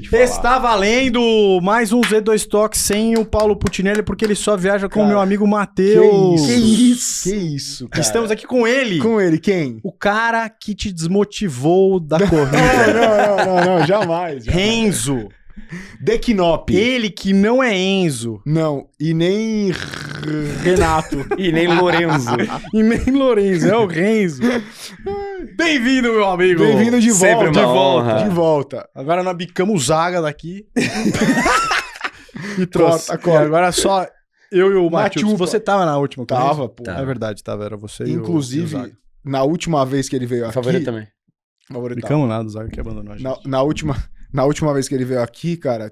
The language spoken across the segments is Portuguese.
te falar. Está valendo mais um Z2 Talk sem o Paulo Putinelli, porque ele só viaja com o meu amigo Matheus. Que isso? Que isso, cara? Estamos aqui com ele. Com ele, quem? O cara que te desmotivou da corrida. Não, jamais. Renzo. Dequinop. Ele que não é Enzo. Não, e nem Renato. E nem Lorenzo. E nem Lorenzo, é o Renzo. Bem-vindo, meu amigo. Bem-vindo de volta. Sempre uma honra. De volta. Agora nós bicamos o Zaga daqui. E trouxe. Corta. E agora só eu e o Matheus. Machupa. Você tava na última com Tava, isso? pô. Tá. É verdade, tava. Era você e o Inclusive, Zaga. na última vez que ele veio aqui... Favorito também. Favoritado. Bicamos nada, o Zaga que abandonou a gente. Na última vez que ele veio aqui, cara,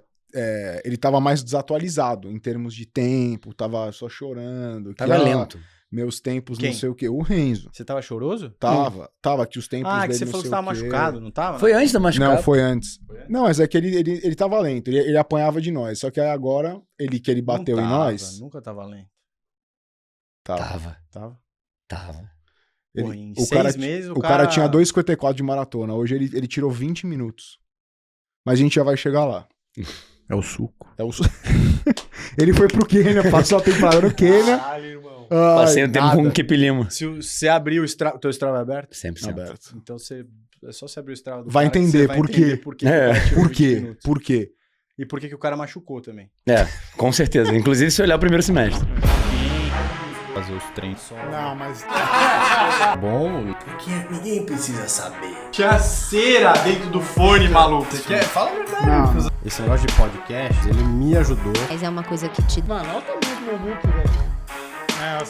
ele tava mais desatualizado em termos de tempo, tava só chorando. que, Tava lento. Meus tempos, Quem? não sei o quê. O Renzo. Você tava choroso? Tava que os tempos Ah, dele que você não falou que sei você tava o quê. machucado, não tava? Foi antes da machucada? Não, foi antes. Foi antes? Não, mas é que ele tava lento. Ele apanhava de nós. Só que aí agora, ele bateu Não em tava, nós. Nunca tava lento. Tava. Tava. Tava? Ele- Porra, em o 6 cara, meses o cara tinha 2,54 de maratona. Hoje ele tirou 20 minutos. Mas a gente já vai chegar lá. É o suco. É o... Ele foi pro Quênia, passou a temporada no Quênia. Caralho, irmão. Ai, Passei um tempo nada. com o Keep Lima. Se você abrir o teu Strava é aberto, 100%. Aberto. então é só você abrir o Strava do Vai cara que entender você vai por quê. entender por quê. que o É. cara tirou Por 20 quê? minutos. Por quê? E por que o cara machucou também. É, com certeza. Inclusive se olhar o primeiro semestre. Fazer os treinos só. Não, mas... Bom. Porque ninguém precisa saber. Tinha cera dentro do fone, maluco. Você quer? Fala a verdade. Não. Esse negócio de podcast, ele me ajudou. Mas é uma coisa que te Mano, olha o tamanho do meu book, velho. O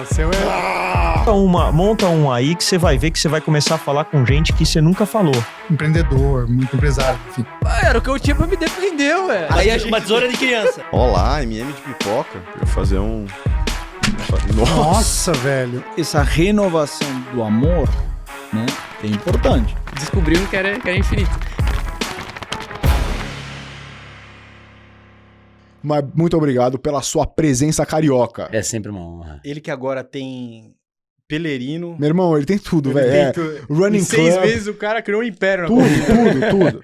seu é... Monta um aí que você vai ver que você vai começar a falar com gente que você nunca falou. Empreendedor, muito empresário, enfim. Era o que eu tinha pra me defender, ué. Aí a gente... Uma tesoura de criança. Olá, MM de pipoca. Eu vou fazer um... Nossa, velho. Essa renovação do amor, né, é importante. Descobrimos que era infinito. Mas muito obrigado pela sua presença carioca. É sempre uma honra. Ele que agora tem pelerino. Meu irmão, ele tem tudo, Ele velho. tem É, tu- running em 6 club. meses o cara criou um império. na Tudo.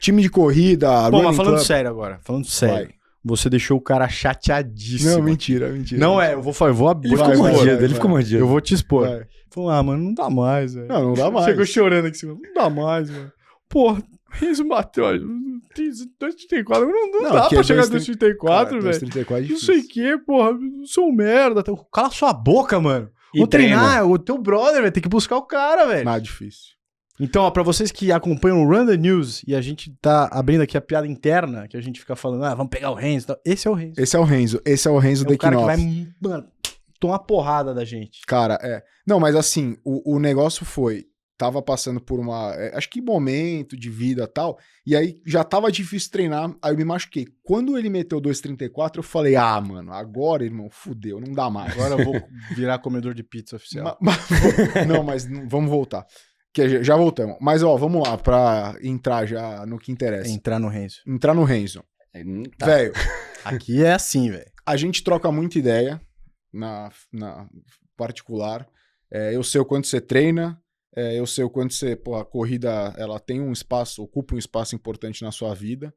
Time de corrida, Bom, running mas falando club. sério agora. Falando sério. Vai. Você deixou o cara chateadíssimo. Não, mentira. Não é, eu vou abrir. Ele ficou Vai, mordido, vai, ele vai. ficou mordido. Eu vou te expor. Vai. Falou, mano, não dá mais, velho. Não dá mais. Chegou chorando aqui em cima. Não dá mais, mano. Porra, Renzo bateu, ó, 2,34. Não dá porque pra chegar a 2,34, 2,34, velho. 2,34 é Não sei o difícil. que, porra. Eu sou um merda. Cala sua boca, mano. E Vou treinar, treina. o teu brother, vai ter que buscar o cara, velho. Nada difícil. Então, ó, pra vocês que acompanham o Run the News e a gente tá abrindo aqui a piada interna, que a gente fica falando, vamos pegar o Renzo e tal. Esse é o Renzo. Esse é o Renzo É o cara que vai, Dequinop. mano, tomar porrada da gente. Cara, Não, mas assim, o negócio foi... Tava passando por acho que momento de vida e tal. E aí já tava difícil treinar. Aí eu me machuquei. Quando ele meteu 2,34, eu falei, mano, agora, irmão, fudeu, não dá mais. Agora eu vou virar comedor de pizza oficial. Mas vamos voltar. Que já voltamos. Mas, ó, vamos lá, pra entrar já no que interessa. Entrar no Renzo. Entrar no Renzo. Tá. Velho, Aqui é assim, velho. a gente troca muita ideia na particular. Eu sei o quanto você treina, eu sei o quanto você, a corrida, ela tem um espaço, ocupa um espaço importante na sua vida,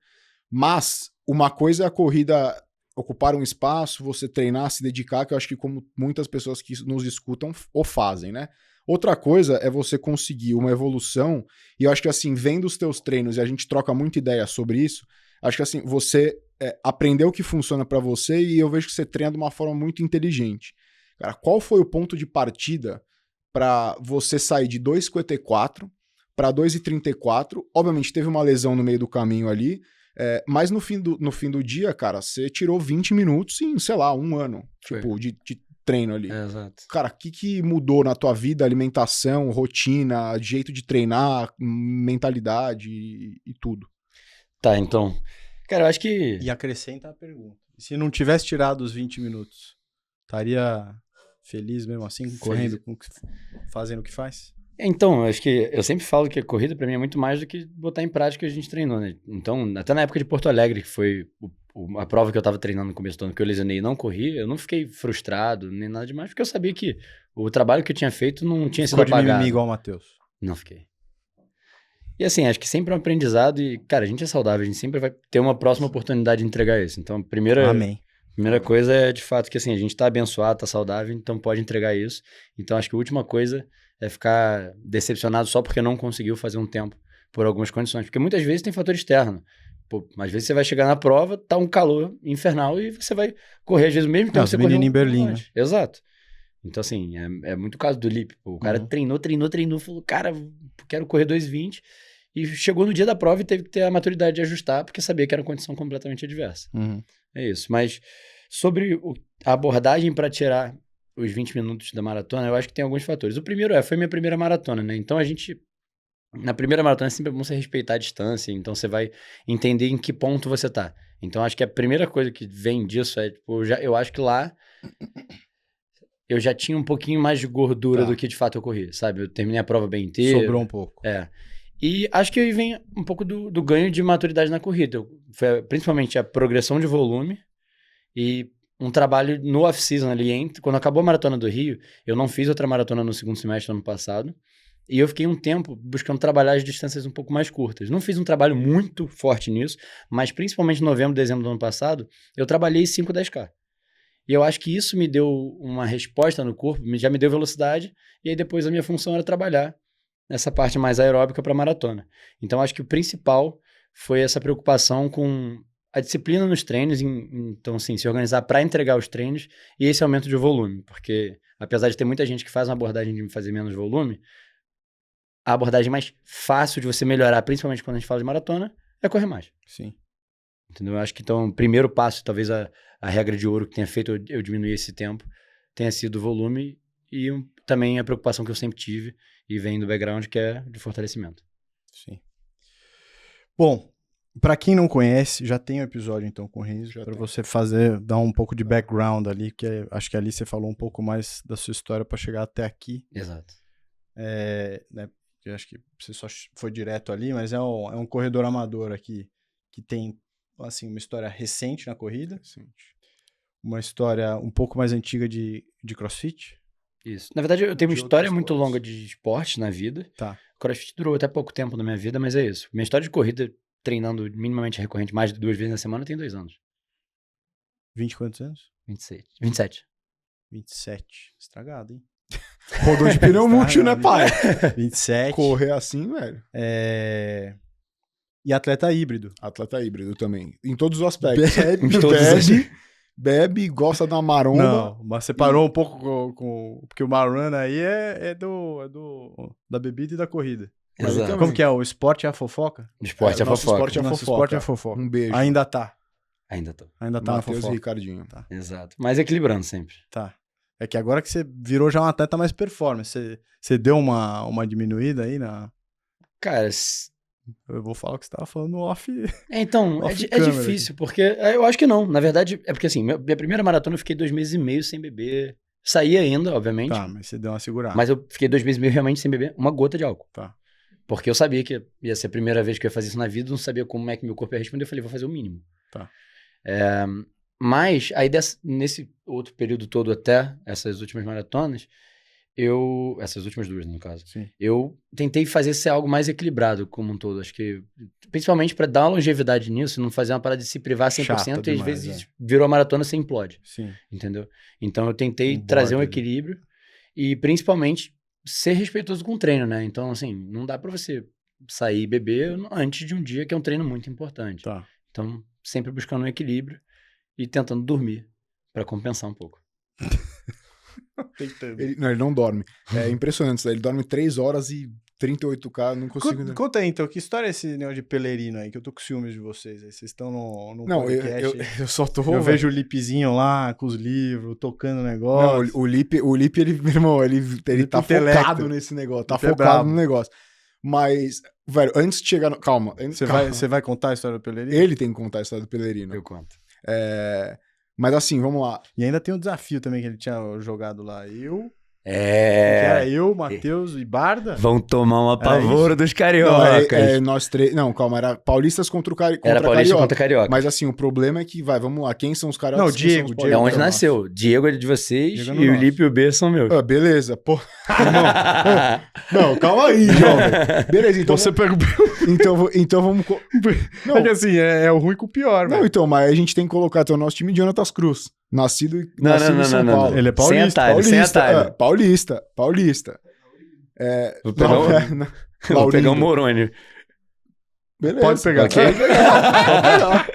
mas uma coisa é a corrida ocupar um espaço, você treinar, se dedicar, que eu acho que como muitas pessoas que nos escutam o fazem, né? Outra coisa é você conseguir uma evolução, e eu acho que assim, vendo os teus treinos, e a gente troca muita ideia sobre isso, acho que assim, você aprendeu o que funciona pra você, e eu vejo que você treina de uma forma muito inteligente. Cara, qual foi o ponto de partida pra você sair de 2,54 pra 2,34? Obviamente teve uma lesão no meio do caminho ali, mas no fim do dia, cara, você tirou 20 minutos em, sei lá, um ano, tipo, de treino ali. Exato. Cara, o que mudou na tua vida? Alimentação, rotina, jeito de treinar, mentalidade e tudo. Tá, então. Cara, eu acho que... E acrescenta a pergunta. E se não tivesse tirado os 20 minutos, estaria feliz mesmo assim, correndo, fazendo o que faz? Então, eu acho que eu sempre falo que a corrida pra mim é muito mais do que botar em prática o que a gente treinou, né? Então, até na época de Porto Alegre, que foi a prova que eu tava treinando no começo do ano, que eu lesionei e não corri, eu não fiquei frustrado, nem nada demais, porque eu sabia que o trabalho que eu tinha feito não tinha sido Ficou de apagado. mimimi igual o Matheus. Não fiquei. E assim, acho que sempre é um aprendizado e, cara, a gente é saudável, a gente sempre vai ter uma próxima oportunidade de entregar isso. Então, a primeira coisa é, de fato, que assim, a gente tá abençoado, tá saudável, então pode entregar isso. Então, acho que a última coisa é ficar decepcionado só porque não conseguiu fazer um tempo por algumas condições. Porque muitas vezes tem fator externo. Pô, às vezes você vai chegar na prova, tá um calor infernal e você vai correr, às vezes, o mesmo tempo que você correu em Berlim, né? Exato. Então, assim, é muito o caso do Lipe. O cara treinou, falou, cara, quero correr 2,20. E chegou no dia da prova e teve que ter a maturidade de ajustar, porque sabia que era uma condição completamente adversa. É isso. Mas sobre a abordagem para tirar os 20 minutos da maratona, eu acho que tem alguns fatores. O primeiro foi minha primeira maratona, né? Então, na primeira maratona é sempre bom você respeitar a distância, então você vai entender em que ponto você tá. Então, acho que a primeira coisa que vem disso é, tipo, eu acho que lá eu já tinha um pouquinho mais de gordura do que de fato eu corri, sabe? Eu terminei a prova bem inteira. Sobrou um pouco. E acho que aí vem um pouco do ganho de maturidade na corrida. Foi principalmente a progressão de volume e um trabalho no off-season ali. Quando acabou a maratona do Rio, eu não fiz outra maratona no segundo semestre do ano passado. E eu fiquei um tempo buscando trabalhar as distâncias um pouco mais curtas. Não fiz um trabalho muito forte nisso, mas principalmente em novembro, dezembro do ano passado, eu trabalhei 5, 10K. E eu acho que isso me deu uma resposta no corpo, já me deu velocidade, e aí depois a minha função era trabalhar nessa parte mais aeróbica para maratona. Então, acho que o principal foi essa preocupação com a disciplina nos treinos, então, assim, se organizar para entregar os treinos e esse aumento de volume, porque apesar de ter muita gente que faz uma abordagem de fazer menos volume, a abordagem mais fácil de você melhorar, principalmente quando a gente fala de maratona, é correr mais. Sim. Entendeu? Eu acho que então o primeiro passo, talvez a regra de ouro que tenha feito eu diminuir esse tempo, tenha sido o volume e também a preocupação que eu sempre tive e vem do background, que é de fortalecimento. Sim. Bom, para quem não conhece, já tem um episódio então com o Renzo, para você dar um pouco de background ali, que acho que ali você falou um pouco mais da sua história para chegar até aqui. Exato. Né, eu acho que você só foi direto ali, mas é um corredor amador aqui que tem assim, uma história recente na corrida, uma história um pouco mais antiga de CrossFit. Isso. Na verdade, eu tenho uma história muito longa de esporte na vida. Tá. CrossFit durou até pouco tempo na minha vida, mas é isso. Minha história de corrida, treinando minimamente recorrente mais de 2 vezes na semana, tem 2 anos. 20 quantos anos? 27. 27. Estragado, hein? Rodou de pneu múltiplo, né, pai? 27. Correr assim, velho. E atleta híbrido. Atleta híbrido também. Em todos os aspectos. Bebe, gosta da maromba. Não, mas você parou um pouco porque o Marrun aí é da bebida e da corrida. Exato. Como que é? O esporte é a fofoca? O esporte é a fofoca. Esporte é a fofoca. Um beijo. Ainda tá. Ainda tô. Ainda tá Matheus na fofoca. e Ricardinho. Tá. Exato. Mas equilibrando sempre. Tá. É que agora que você virou já um atleta mais performance, você deu uma diminuída aí na... Cara, eu vou falar o que você tava falando no off. Então, é difícil, porque eu acho que não. Na verdade, é porque assim, minha primeira maratona eu fiquei 2 meses e meio sem beber. Saí ainda, obviamente. Tá, mas você deu uma segurada. Mas eu fiquei 2 meses e meio realmente sem beber uma gota de álcool. Tá. Porque eu sabia que ia ser a primeira vez que eu ia fazer isso na vida, não sabia como é que meu corpo ia responder, eu falei, vou fazer o mínimo. Tá. Mas aí nesse outro período todo até essas últimas maratonas, essas últimas 2, no caso, sim, eu tentei fazer ser algo mais equilibrado como um todo. Acho que, principalmente para dar uma longevidade nisso, não fazer uma parada de se privar 100% chata e demais, às vezes virou a maratona, você implode. Sim. Entendeu? Então eu tentei trazer um equilíbrio e principalmente ser respeitoso com o treino, né? Então, assim, não dá para você sair e beber antes de um dia que é um treino muito importante. Tá. Então, sempre buscando um equilíbrio e tentando dormir para compensar um pouco. Ele não dorme. É impressionante, ele dorme 3 horas e 38K, não consigo... Conta aí, então, que história é esse negócio de pelerino aí, que eu tô com ciúmes de vocês aí, vocês estão no não, podcast. Eu só tô... Eu vejo o Lipezinho lá, com os livros, tocando o negócio. Não, o Lipe, ele, meu irmão, ele tá focado nesse negócio, tá focado no negócio. Mas, velho, antes de chegar... Calma. Você vai contar a história do pelerino? Ele tem que contar a história do pelerino. Eu conto. Mas assim, vamos lá. E ainda tem um desafio também que ele tinha jogado lá. Era eu, Matheus e Barda? Vão tomar um apavoro dos cariocas. Nós três... Não, calma, era paulistas contra o Carioca. Era paulista contra carioca. Mas assim, o problema é que, vamos lá, quem são os cariocas? Não, Diego. É onde nasceu. Diego é de vocês Diego e o Lipe e o B são meus. Beleza, pô. Não, calma aí, jovem. Beleza, então... Você pega o... Então vamos... Não. É que assim, é o ruim com o pior, Não, velho. então, mas a gente tem que colocar o nosso time de Jonatas Cruz. Nascido em São Paulo. Ele é paulista. Sem atalho. Paulista. Vou pegar o Moroni. Beleza. Pode pegar. Pode pegar.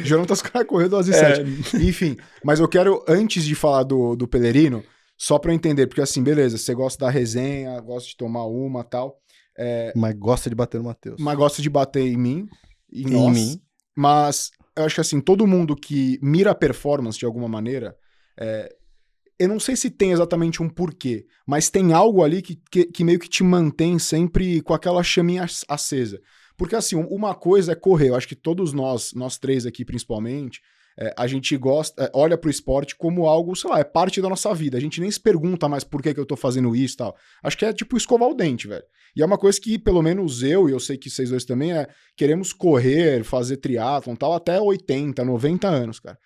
Jonatas correu 2:07. Enfim, mas eu quero, antes de falar do Pelerino, só pra eu entender, porque assim, beleza, você gosta da resenha, gosta de tomar uma e tal. Mas gosta de bater no Matheus. Mas gosta de bater em mim. Em nós. Mas eu acho que assim, todo mundo que mira a performance de alguma maneira, eu não sei se tem exatamente um porquê, mas tem algo ali que meio que te mantém sempre com aquela chaminha acesa. Porque assim, uma coisa é correr, eu acho que todos nós três aqui principalmente, a gente gosta, olha pro esporte como algo, sei lá, é parte da nossa vida. A gente nem se pergunta mais por que eu tô fazendo isso e tal. Acho que é tipo escovar o dente, velho. E é uma coisa que, pelo menos eu, e eu sei que vocês dois também, queremos correr, fazer triatlon e tal, até 80, 90 anos, cara.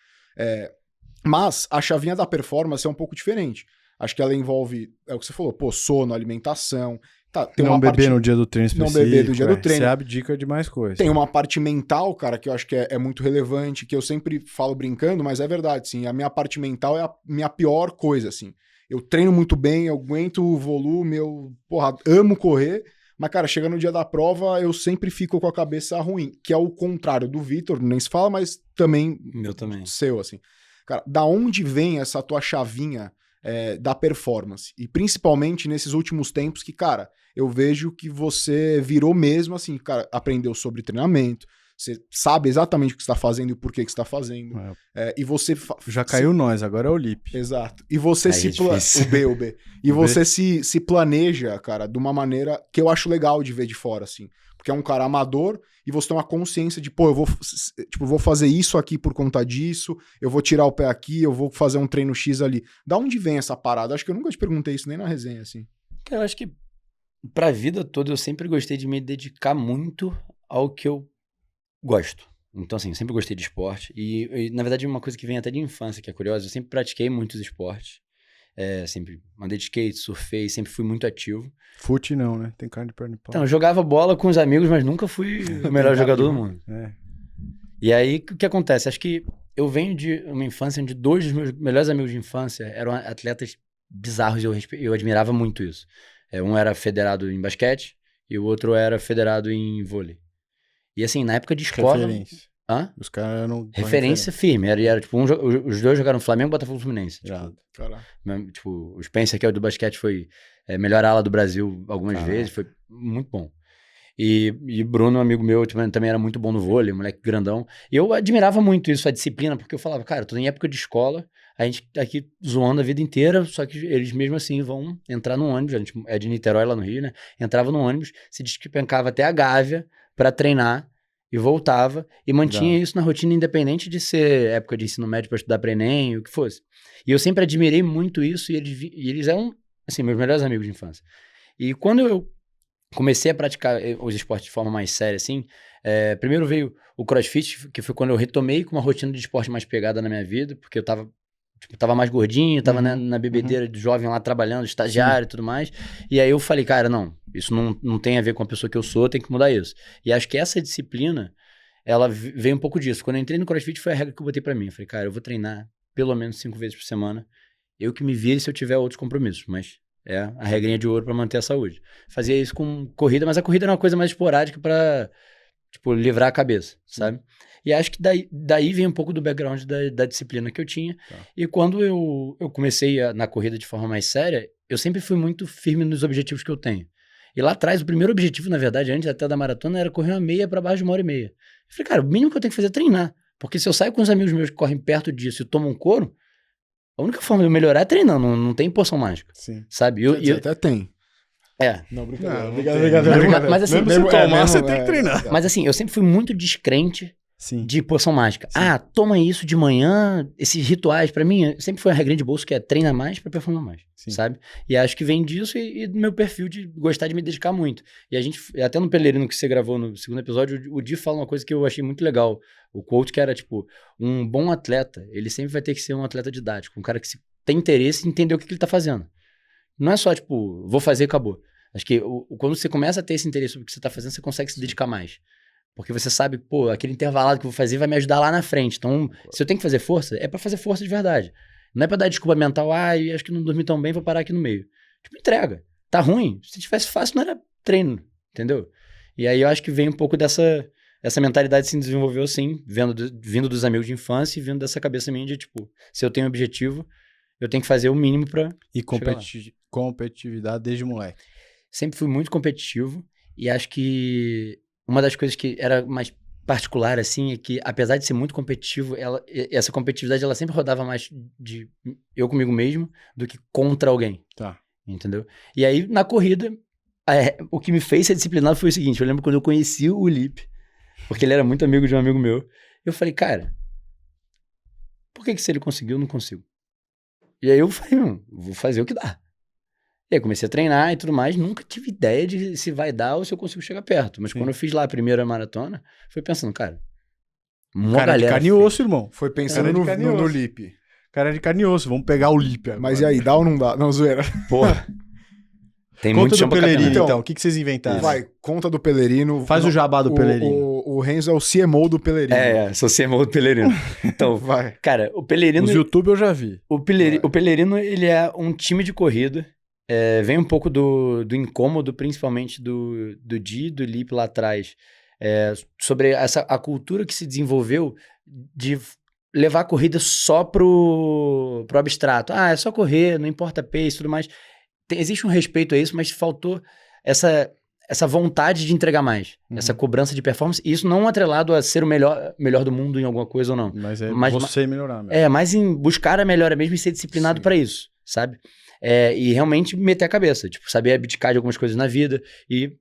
Mas a chavinha da performance é um pouco diferente. Acho que ela envolve, é o que você falou, sono, alimentação. Tá, tem não beber no dia do treino específico. Não beber no dia do treino. Você abdica de mais coisas. Tem uma parte mental, cara, que eu acho que é muito relevante, que eu sempre falo brincando, mas é verdade, sim. A minha parte mental é a minha pior coisa, assim. Eu treino muito bem, eu aguento o volume, eu, amo correr, mas, cara, chega no dia da prova, eu sempre fico com a cabeça ruim, que é o contrário do Vitor, nem se fala, mas também... Meu também. Seu, assim. Cara, da onde vem essa tua chavinha da performance? E principalmente nesses últimos tempos que, cara, eu vejo que você virou mesmo, assim, cara, aprendeu sobre treinamento, você sabe exatamente o que você está fazendo e o porquê que você está fazendo. E você... Já caiu nós, agora é o Lipe. Exato. E você o B. E você se planeja, cara, de uma maneira que eu acho legal de ver de fora, assim. Porque é um cara amador e você tem uma consciência de, eu vou fazer isso aqui por conta disso, eu vou tirar o pé aqui, eu vou fazer um treino X ali. Da onde vem essa parada? Acho que eu nunca te perguntei isso nem na resenha, assim. Eu acho que pra vida toda eu sempre gostei de me dedicar muito ao que eu gosto. Então, assim, eu sempre gostei de esporte. E, na verdade, uma coisa que vem até de infância, que é curiosa, eu sempre pratiquei muitos esportes. Sempre andei de skate, surfei, sempre fui muito ativo. Fute não, né? Tem carne de perna de pau. Então, eu jogava bola com os amigos, mas nunca fui o melhor jogador do mundo. E aí, o que acontece? Acho que eu venho de uma infância onde 2 dos meus melhores amigos de infância eram atletas bizarros e eu admirava muito isso. Um era federado em basquete e o outro era federado em vôlei. E assim, na época de escola... Referência. Hã? Os caras eram... Referência firme. Era tipo, os dois jogaram Flamengo, Botafogo e Fluminense. Tipo, o Spencer, que é o do basquete, foi melhor ala do Brasil algumas vezes. Foi muito bom. E Bruno, amigo meu, também era muito bom no vôlei, moleque grandão. E eu admirava muito isso, a disciplina, porque eu falava, cara, eu tô em época de escola, a gente tá aqui zoando a vida inteira, só que eles mesmo assim vão entrar no ônibus, a gente é de Niterói lá no Rio, né? Entrava no ônibus, se despencava até a Gávea pra treinar e voltava e mantinha isso na rotina, independente de ser época de ensino médio pra estudar pra Enem, o que fosse. E eu sempre admirei muito isso e eles eram, assim, meus melhores amigos de infância. E quando eu comecei a praticar os esportes de forma mais séria, assim, primeiro veio o CrossFit, que foi quando eu retomei com uma rotina de esporte mais pegada na minha vida, porque eu tava mais gordinho, tava na bebedeira de jovem lá trabalhando, estagiário e tudo mais. E aí eu falei, cara, não, isso não tem a ver com a pessoa que eu sou, tem que mudar isso. E acho que essa disciplina, ela veio um pouco disso. Quando eu entrei no CrossFit, foi a regra que eu botei pra mim. Eu falei, cara, eu vou treinar pelo menos 5 vezes por semana. Eu que me vire se eu tiver outros compromissos, mas é a regrinha de ouro pra manter a saúde. Fazia isso com corrida, mas a corrida era uma coisa mais esporádica pra, livrar a cabeça, sabe? E acho que daí vem um pouco do background da disciplina que eu tinha. E quando eu comecei na corrida de forma mais séria, eu sempre fui muito firme nos objetivos que eu tenho. E lá atrás, o primeiro objetivo, na verdade, antes até da maratona, era correr uma meia pra baixo de 1h30. Eu falei, cara, o mínimo que eu tenho que fazer é treinar. Porque se eu saio com os amigos meus que correm perto disso e tomam um couro, a única forma de eu melhorar é treinando, não tem poção mágica. Sim. Sabe? Até tem. Não, brincadeira. Mas assim, mesmo se tomar, você tem que treinar. Mas assim, eu sempre fui muito descrente Sim. de poção mágica. Toma isso de manhã, esses rituais, pra mim, sempre foi a regrinha de bolso que é treina mais pra performar mais, sabe? E acho que vem disso e do meu perfil de gostar de me dedicar muito. E a gente, até no Pelerino que você gravou no segundo episódio, o Di fala uma coisa que eu achei muito legal. O quote que era, tipo, um bom atleta, ele sempre vai ter que ser um atleta didático, um cara que tem interesse em entender o que ele tá fazendo. Não é só, tipo, vou fazer e acabou. Acho que quando você começa a ter esse interesse sobre o que você tá fazendo, você consegue se dedicar mais. Porque você sabe, pô, aquele intervalado que eu vou fazer vai me ajudar lá na frente. Então, se eu tenho que fazer força, é pra fazer força de verdade. Não é pra dar desculpa mental, acho que não dormi tão bem, vou parar aqui no meio. Tipo, entrega. Tá ruim? Se tivesse fácil, não era treino, entendeu? E aí eu acho que vem um pouco essa mentalidade se desenvolveu assim, vindo dos amigos de infância e vindo dessa cabeça minha de, tipo, se eu tenho um objetivo, eu tenho que fazer o mínimo pra E competitividade desde moleque. Sempre fui muito competitivo e acho que uma das coisas que era mais particular, assim, é que apesar de ser muito competitivo, essa competitividade, ela sempre rodava mais de eu comigo mesmo do que contra alguém. Tá. Entendeu? E aí, na corrida, o que me fez ser disciplinado foi o seguinte, eu lembro quando eu conheci o Lipe, porque ele era muito amigo de um amigo meu, eu falei, cara, por que se ele conseguiu, eu não consigo? E aí eu falei, vou fazer o que dá. E aí comecei a treinar e tudo mais, nunca tive ideia de se vai dar ou se eu consigo chegar perto. Mas quando eu fiz lá a primeira maratona, fui pensando, cara, cara de carne e osso, irmão. Foi pensando no Lipe. Cara de carne e osso, vamos pegar o Lipe agora. Mas e aí, dá ou não dá? Não, zoeira. Porra. Tem Conta muito chão do pra Pelerino, caminhar. então. O que vocês inventaram? Vai, conta do Pelerino. Faz o jabá do Pelerino. O Renzo é o CMO do Pelerino. Sou CMO do Pelerino. Então, vai. Cara, o Pelerino... Os YouTube eu já vi. O Pelerino, ele é um time de corrida. Vem um pouco do incômodo, principalmente do Di, do Lipe lá atrás, sobre a cultura que se desenvolveu de levar a corrida só pro abstrato. É só correr, não importa pace e tudo mais. Existe um respeito a isso, mas faltou essa vontade de entregar mais, essa cobrança de performance, e isso não atrelado a ser o melhor do mundo em alguma coisa ou não. Mas você melhorar mesmo. Mas em buscar a melhora mesmo e ser disciplinado para isso, sabe? E realmente meter a cabeça, tipo, saber abdicar de algumas coisas na vida e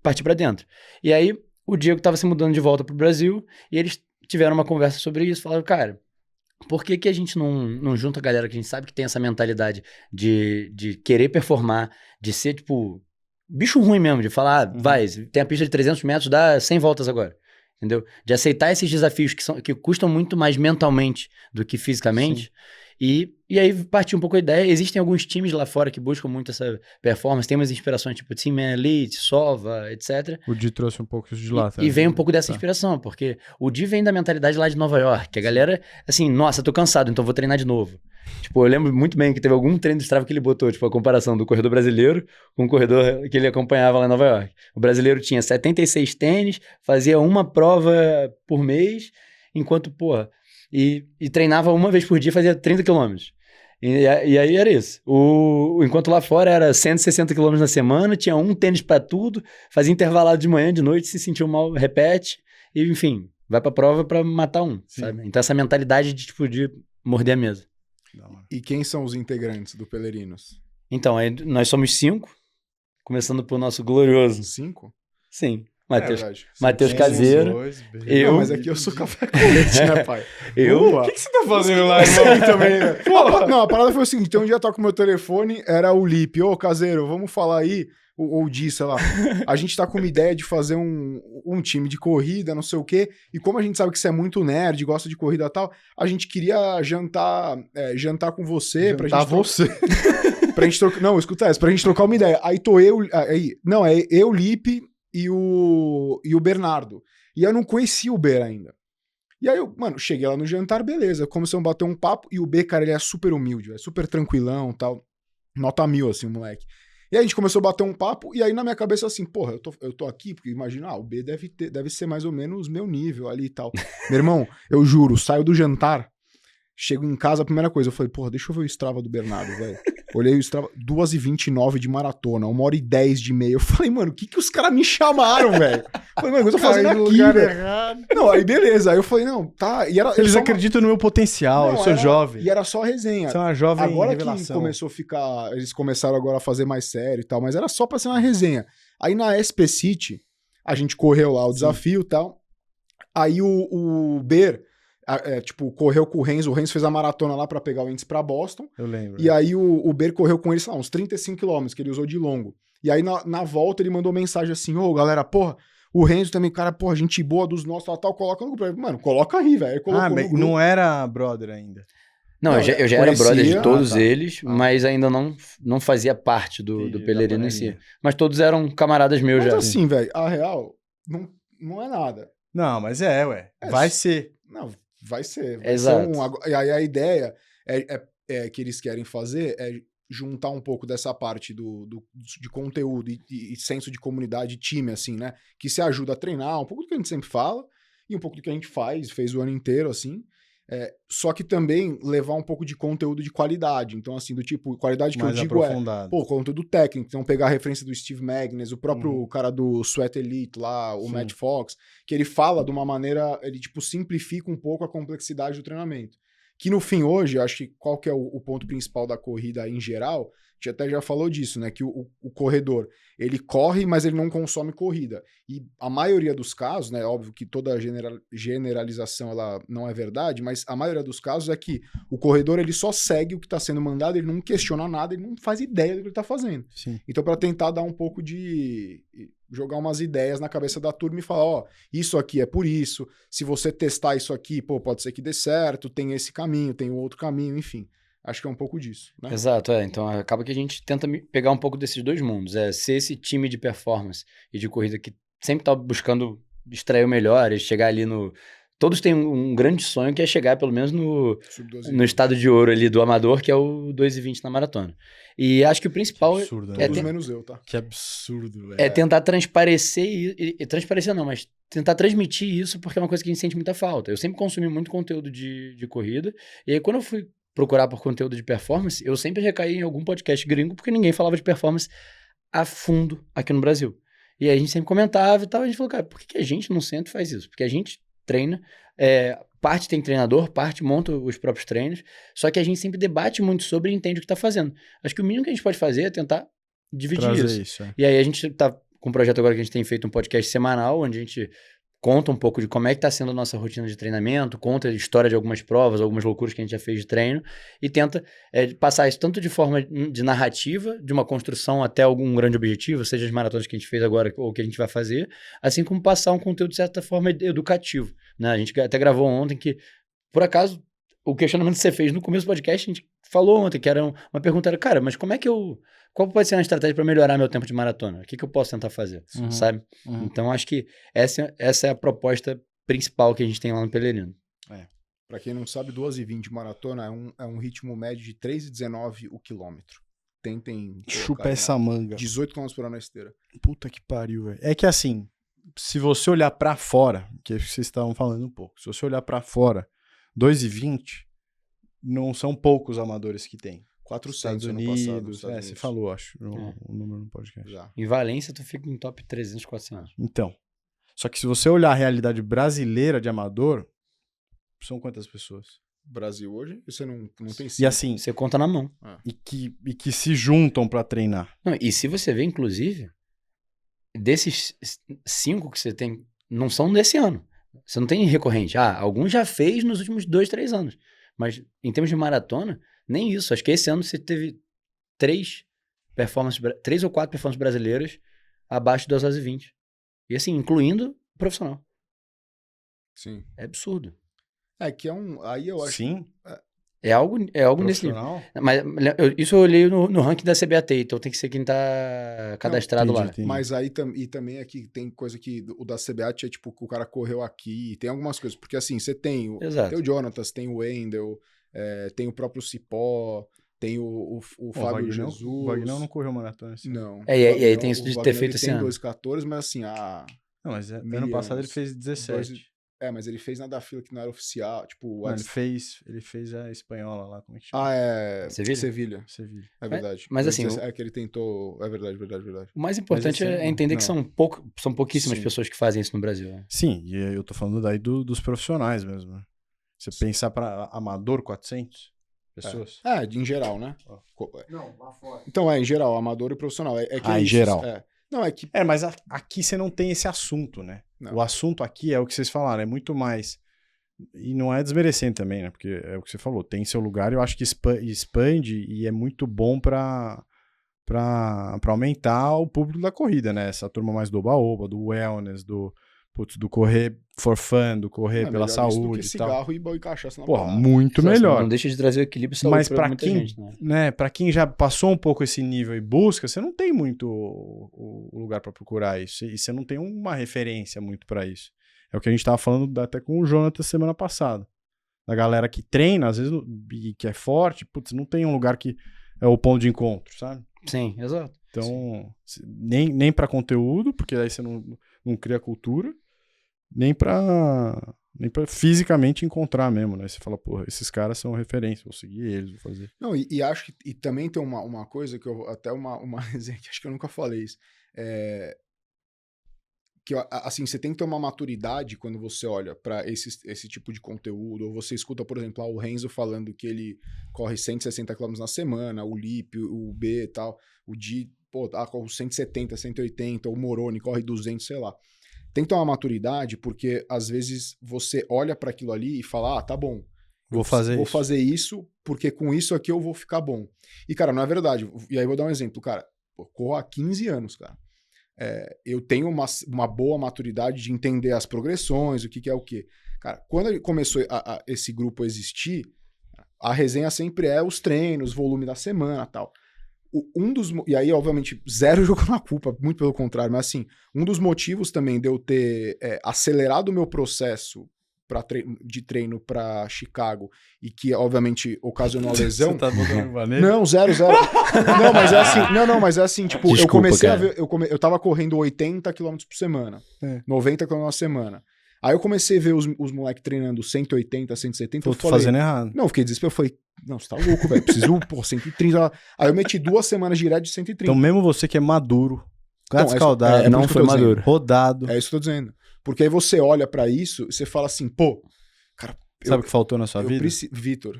partir pra dentro. E aí, o Diego tava se mudando de volta pro Brasil e eles tiveram uma conversa sobre isso, falaram, cara, por que a gente não junta a galera que a gente sabe que tem essa mentalidade de querer performar, de ser, tipo, bicho ruim mesmo, de falar, vai, tem a pista de 300 metros, dá 100 voltas agora, entendeu? De aceitar esses desafios que custam muito mais mentalmente do que fisicamente. Sim. E aí partiu um pouco a ideia. Existem alguns times lá fora que buscam muito essa performance. Tem umas inspirações tipo Team Man Elite, Sova, etc. O Di trouxe um pouco isso de lá. E vem um pouco dessa inspiração, porque o Di vem da mentalidade lá de Nova York, que a galera, assim, nossa, tô cansado, então vou treinar de novo. Tipo, eu lembro muito bem que teve algum treino do Strava que ele botou, tipo, a comparação do corredor brasileiro com o corredor que ele acompanhava lá em Nova York. O brasileiro tinha 76 tênis, fazia uma prova por mês, enquanto, porra... E treinava uma vez por dia, fazia 30 quilômetros. E aí era isso. Enquanto lá fora era 160 quilômetros na semana, tinha um tênis pra tudo, fazia intervalado de manhã, de noite, se sentiu mal, repete, e enfim, vai pra prova pra matar sabe? Então essa mentalidade de, tipo, de morder a mesa. E quem são os integrantes do Pelerinos? Então, nós somos 5, começando por nosso glorioso. 5? Sim. Matheus Caseiro. Eu. Não, mas aqui eu sou café com leite, né, pai? O que você tá fazendo lá, irmão? Também, né? Não, a parada foi o seguinte: um dia eu toco meu telefone, era o Lipe. Ô, Caseiro, vamos falar aí. Ou disse, sei lá. A gente tá com uma ideia de fazer um time de corrida, não sei o quê. E como a gente sabe que você é muito nerd, gosta de corrida e tal, a gente queria jantar com você. Jantar pra gente você. Pra gente trocar. Não, escuta essa, pra gente trocar uma ideia. Aí tô eu. Não, é eu, Lipe. E o Bernardo. E eu não conhecia o B ainda. E aí eu, cheguei lá no jantar, beleza. Começamos a bater um papo. E o B, cara, ele é super humilde, é super tranquilão e tal. Nota 1000, assim, o moleque. E aí a gente começou a bater um papo. E aí na minha cabeça, assim, porra, eu tô aqui, porque imagina, o B deve ser mais ou menos meu nível ali e tal. Meu irmão, eu juro, saio do jantar, chego em casa, a primeira coisa, eu falei, porra, deixa eu ver o Strava do Bernardo, velho. Olhei o Strava, 2h29 de maratona, 1h10 de meia. Eu falei, mano, o que os caras me chamaram, velho? Falei, mano, o que eu tô fazendo aqui, velho? Não, aí beleza. Aí eu falei, não, tá. E era, eles acreditam no meu potencial, eu sou jovem. E era só resenha. Você é uma jovem agora revelação. Que começou a ficar, eles começaram agora a fazer mais sério e tal, mas era só pra ser uma resenha. Aí na SP City, a gente correu lá o desafio e tal. Aí o Ber, tipo, correu com o Renzo fez a maratona lá pra pegar o índice pra Boston. Eu lembro. E aí o Ber correu com ele, sei lá, uns 35 quilômetros que ele usou de longo. E aí na volta ele mandou mensagem assim, galera, porra, o Renzo também, cara, porra, gente boa dos nossos, tal, coloca no grupo. Mano, coloca aí, velho. Mas não era brother ainda. Não, eu já era brother de todos eles, mas ainda não fazia parte do Pelerino em si. Mas todos eram camaradas meus já. Mas assim, velho, a real não é nada. Não, mas ué. Vai ser. Não, vai ser. Exato. E aí a ideia que eles querem fazer é juntar um pouco dessa parte de conteúdo e senso de comunidade, time, assim, né? Que se ajuda a treinar, um pouco do que a gente sempre fala e um pouco do que a gente fez o ano inteiro, assim. Só que também levar um pouco de conteúdo de qualidade. Então, assim, do tipo, qualidade que mais eu digo conteúdo técnico. Então, pegar a referência do Steve Magnus, o próprio cara do Sweat Elite lá, o Matt Fox, que ele fala de uma maneira, ele, tipo, simplifica um pouco a complexidade do treinamento. Que no fim, hoje, eu acho que qual que é o ponto principal da corrida em geral, a gente até já falou disso, né? Que o corredor, ele corre, mas ele não consome corrida. E a maioria dos casos, né? Óbvio que toda generalização ela não é verdade, mas a maioria dos casos é que o corredor, ele só segue o que está sendo mandado, ele não questiona nada, ele não faz ideia do que ele está fazendo. Sim. Então, para tentar dar um pouco jogar umas ideias na cabeça da turma e falar, isso aqui é por isso, se você testar isso aqui, pode ser que dê certo, tem esse caminho, tem o outro caminho, enfim. Acho que é um pouco disso, né? Exato, então acaba que a gente tenta pegar um pouco desses dois mundos, ser esse time de performance e de corrida que sempre tá buscando extrair o melhor e chegar ali no... Todos têm um grande sonho que é chegar pelo menos no estado de ouro ali do amador, que é o 2:20 na maratona. E acho que o principal absurdo, né? Todos menos eu, tá? Que absurdo, velho. É tentar transparecer, transparecer não, mas tentar transmitir isso, porque é uma coisa que a gente sente muita falta. Eu sempre consumi muito conteúdo de corrida, e aí quando eu fui procurar por conteúdo de performance, eu sempre recaí em algum podcast gringo, porque ninguém falava de performance a fundo aqui no Brasil. E aí a gente sempre comentava e tal, a gente falou, cara, por que a gente não senta e faz isso? Porque a gente treina, parte tem treinador, parte monta os próprios treinos, só que a gente sempre debate muito sobre e entende o que está fazendo. Acho que o mínimo que a gente pode fazer é tentar dividir isso. E aí a gente tá com um projeto agora que a gente tem feito um podcast semanal, onde a gente conta um pouco de como é que está sendo a nossa rotina de treinamento, conta a história de algumas provas, algumas loucuras que a gente já fez de treino, e tenta passar isso tanto de forma de narrativa, de uma construção até algum grande objetivo, seja as maratonas que a gente fez agora ou que a gente vai fazer, assim como passar um conteúdo de certa forma educativo, né? A gente até gravou ontem que, por acaso, o questionamento que você fez no começo do podcast, a gente falou ontem, que era uma pergunta, era, cara, mas qual pode ser uma estratégia para melhorar meu tempo de maratona? O que eu posso tentar fazer, sabe? Então, acho que essa é a proposta principal que a gente tem lá no Pelerino. Para quem não sabe, 2:20 maratona é um ritmo médio de 3:19 o quilômetro. Tentem chupa essa manga. 18 km por hora na esteira. Puta que pariu, velho. É que assim, se você olhar para fora, que vocês estavam falando um pouco, se você olhar para fora, 2:20 não são poucos amadores que tem. 400 Estados Unidos, você falou, acho, o número no podcast. Já. Em Valência, tu fica em top 300, 400. Então, só que se você olhar a realidade brasileira de amador, são quantas pessoas? Brasil hoje, você não tem E assim, você conta na mão. E que se juntam para treinar. Não, e se você vê, inclusive, desses 5 que você tem, não são desse ano. Você não tem recorrente. Alguns já fez nos últimos 2, 3 anos. Mas em termos de maratona, nem isso. Acho que esse ano você teve 3 ou 4 performances brasileiras abaixo de 2:20. E assim, incluindo profissional. Sim. É absurdo. Que é aí eu acho... Sim. É algo nesse nível. Mas isso eu olhei no ranking da CBAT, então tem que ser quem tá cadastrado lá. Entendi. Mas aí também aqui tem coisa que o da CBAT é tipo que o cara correu aqui, tem algumas coisas, porque assim, você tem o Jonatas, tem o Wendel, tem o próprio Cipó, tem o Fábio Jesus. O Wagner não correu maratona assim. Não. E aí tem isso de ter feito esse ano. Ele tem 2:14, mas assim, Não, mas ano passado ele fez 17. Mas ele fez na da fila que não era oficial, tipo... Não, ele fez a espanhola lá, como é que chama? Sevilha. É verdade. Mas assim... que ele tentou... É verdade. O mais importante é entender que são pouquíssimas pessoas que fazem isso no Brasil. Né? Sim, e eu tô falando daí dos profissionais mesmo. Você pensar para amador, 400 pessoas? Em geral, né? Não, lá fora. Então, em geral, amador e profissional. Em geral. Não, é que... mas aqui você não tem esse assunto, né? O assunto aqui é o que vocês falaram, é muito mais... E não é desmerecendo também, né? Porque é o que você falou, tem seu lugar e eu acho que expande e é muito bom pra aumentar o público da corrida, né? Essa turma mais do oba-oba, do wellness, do correr for fun, do correr pela saúde e tal. Cigarro e cachaça na Porra, muito melhor. Não deixa de trazer o equilíbrio e saúde Mas pra muita quem, gente, né? né, pra quem já passou um pouco esse nível e busca, você não tem muito o lugar pra procurar isso. E você não tem uma referência muito pra isso. É o que a gente tava falando até com o Jonathan semana passada. Da galera que treina, às vezes, e que é forte, putz, não tem um lugar que é o ponto de encontro, sabe? Sim, exato. Então, nem pra conteúdo, porque aí você não cria cultura, nem pra fisicamente encontrar mesmo, né? Você fala, porra, esses caras são referência, vou seguir eles, vou fazer. Não, e acho que e também tem uma coisa que eu até uma resenha que acho que eu nunca falei isso. Que assim, você tem que ter uma maturidade quando você olha para esse tipo de conteúdo, ou você escuta, por exemplo, o Renzo falando que ele corre 160 km na semana, o Lipe, o B e tal, o Di, corre 170, 180, o Moroni corre 200, sei lá. Tem que ter uma maturidade, porque às vezes você olha para aquilo ali e fala, tá bom, vou fazer isso, porque com isso aqui eu vou ficar bom. E, cara, não é verdade. E aí eu vou dar um exemplo, cara, corro há 15 anos, cara. Eu tenho uma boa maturidade de entender as progressões, o que é o que. Cara, quando começou esse grupo a existir, a resenha sempre é os treinos, volume da semana e tal. E aí, obviamente, zero jogou na culpa, muito pelo contrário, mas assim, um dos motivos também de eu ter acelerado o meu processo de treino para Chicago e que, obviamente, ocasionou a lesão. Você tá botando maneiro? Não, zero. Não, mas é assim, mas é assim, tipo, desculpa, eu comecei cara. a ver, eu tava correndo 80 km por semana, 90 km por semana. Aí eu comecei a ver os moleques treinando 180, 170. Tô fazendo errado. Não, eu fiquei desesperado. Eu falei, não, você tá louco, velho. Preciso, 130. Aí eu meti 2 semanas direto de 130. Então, mesmo você que é maduro, gato Então, escaldado, não foi maduro. rodado. É isso que eu tô dizendo. Porque aí você olha pra isso e você fala assim, pô, cara. Sabe o que faltou na sua vida? Vitor.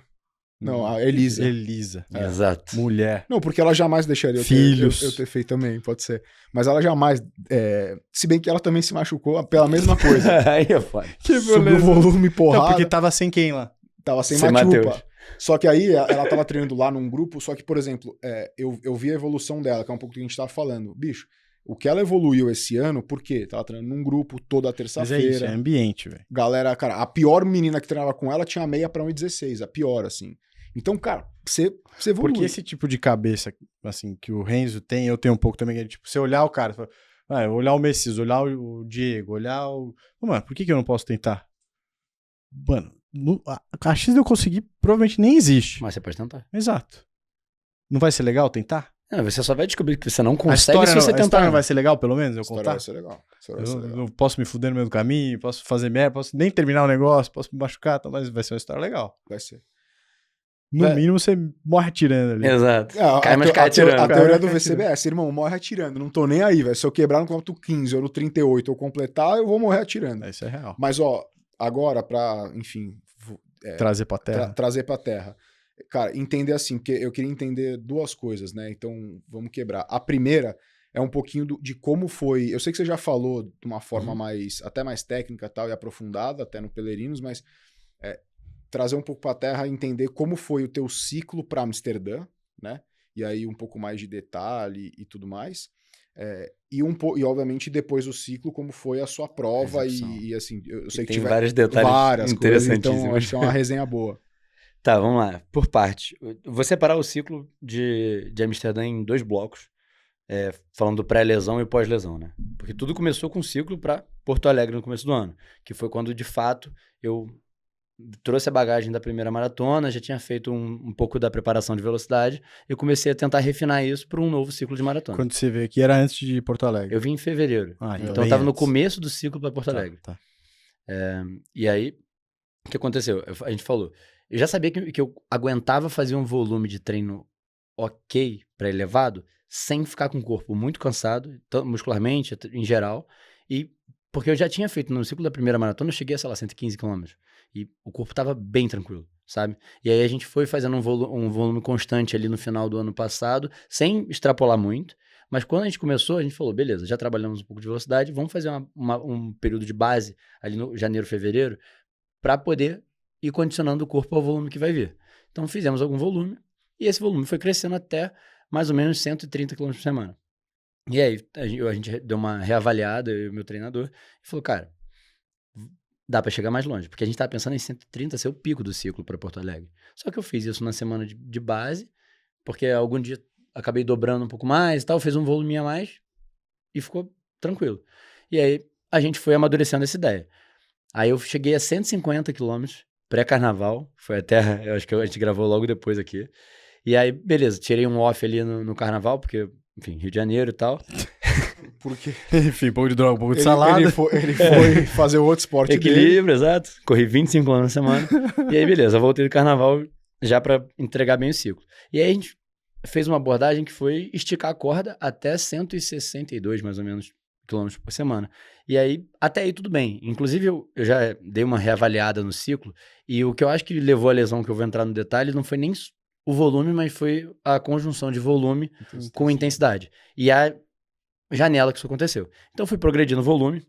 Não, a Elisa. Elisa. Exato. Mulher. Não, porque ela jamais deixaria Filhos. eu ter feito também, pode ser. Mas ela jamais. Se bem que ela também se machucou pela mesma coisa. Aí é foda. Que Subiu o volume porrada. Não, porque tava sem quem lá? Tava sem Sem Matiupa. Mateus. Só que aí ela tava treinando lá num grupo, só que, por exemplo, eu vi a evolução dela, que é um pouco do que a gente tava falando. Bicho, o que ela evoluiu esse ano, por quê? Tava treinando num grupo toda terça-feira. Mas é isso, é ambiente, velho. Galera, cara, a pior menina que treinava com ela tinha meia pra 1,16, a pior, assim. Então, cara, você evolui. Porque esse tipo de cabeça, assim, que o Renzo tem, eu tenho um pouco também, que é tipo, você olhar o cara, olhar o Messias, olhar o Diego, olhar o... Mano, por que eu não posso tentar? Mano, a X eu consegui, provavelmente nem existe. Mas você pode tentar. Exato. Não vai ser legal tentar? Não, você só vai descobrir que você não A consegue história, se você a história tentar. não vai ser legal, pelo menos, eu A história contar? vai ser legal. Eu não posso me fuder no meio do caminho, posso fazer merda, posso nem terminar o negócio, posso me machucar, mas vai ser uma história legal. Vai ser. No mínimo, você morre atirando ali. Exato. Cai atirando. A teoria do VCBS, irmão, morre atirando. Não tô nem aí, velho. Se eu quebrar no quilômetro 15 ou no 38 ou completar, eu vou morrer atirando. Isso é real. Mas, agora pra, enfim... trazer pra terra. Trazer pra terra. Cara, entender assim, porque eu queria entender 2 coisas, né? Então, vamos quebrar. A primeira é um pouquinho de como foi... Eu sei que você já falou de uma forma até mais técnica tal, e aprofundada, até no Pelerinos, mas trazer um pouco pra terra e entender como foi o teu ciclo pra Amsterdã, né? E aí um pouco mais de detalhe e tudo mais. E obviamente depois do ciclo, como foi a sua prova e assim, eu sei que tem vários detalhes várias interessantíssimos. Então acho que é uma resenha boa. Tá, vamos lá. Por parte. Eu vou separar o ciclo de Amsterdã em 2 blocos, falando do pré-lesão e pós-lesão, né? Porque tudo começou com um ciclo para Porto Alegre no começo do ano, que foi quando, de fato, eu trouxe a bagagem da primeira maratona, já tinha feito um pouco da preparação de velocidade, e comecei a tentar refinar isso para um novo ciclo de maratona. Quando você vê que era antes de Porto Alegre? Eu vim em fevereiro. Então eu bem estava no antes. começo do ciclo para Porto Alegre. Tá. E aí, o que aconteceu? A gente falou, eu já sabia que eu aguentava fazer um volume de treino ok para elevado, sem ficar com o corpo muito cansado, muscularmente, em geral, e porque eu já tinha feito no ciclo da primeira maratona, eu cheguei a, sei lá, 115 km. E o corpo estava bem tranquilo, sabe? E aí a gente foi fazendo um volume constante ali no final do ano passado, sem extrapolar muito, Mas quando a gente começou, a gente falou, beleza, já trabalhamos um pouco de velocidade, vamos fazer um período de base ali no janeiro, fevereiro, para poder ir condicionando o corpo ao volume que vai vir. Então fizemos algum volume, e esse volume foi crescendo até mais ou menos 130 km por semana. E aí a gente deu uma reavaliada, eu e o meu treinador, e falou, cara, dá para chegar mais longe, porque a gente tava pensando em 130 ser o pico do ciclo para Porto Alegre. Só que eu fiz isso na semana de base, porque algum dia acabei dobrando um pouco mais e tal, fez um volume a mais e ficou tranquilo. E aí a gente foi amadurecendo essa ideia. Aí eu cheguei a 150 quilômetros pré-carnaval, foi até, eu acho que a gente gravou logo depois aqui. E aí, beleza, tirei um off ali no carnaval, porque, enfim, Rio de Janeiro e tal. Porque Enfim, pouco de droga, pouco de salada. ele foi fazer outro esporte Equilíbrio, exato. Corri 25 km na semana. E aí, beleza, voltei do carnaval já pra entregar bem o ciclo. E aí a gente fez uma abordagem que foi esticar a corda até 162, mais ou menos, quilômetros por semana. E aí, até aí tudo bem. Inclusive, eu já dei uma reavaliada no ciclo, e o que eu acho que levou a lesão, que eu vou entrar no detalhe, não foi nem o volume, mas foi a conjunção de volume com intensidade. E a janela que isso aconteceu. Então, fui progredindo o volume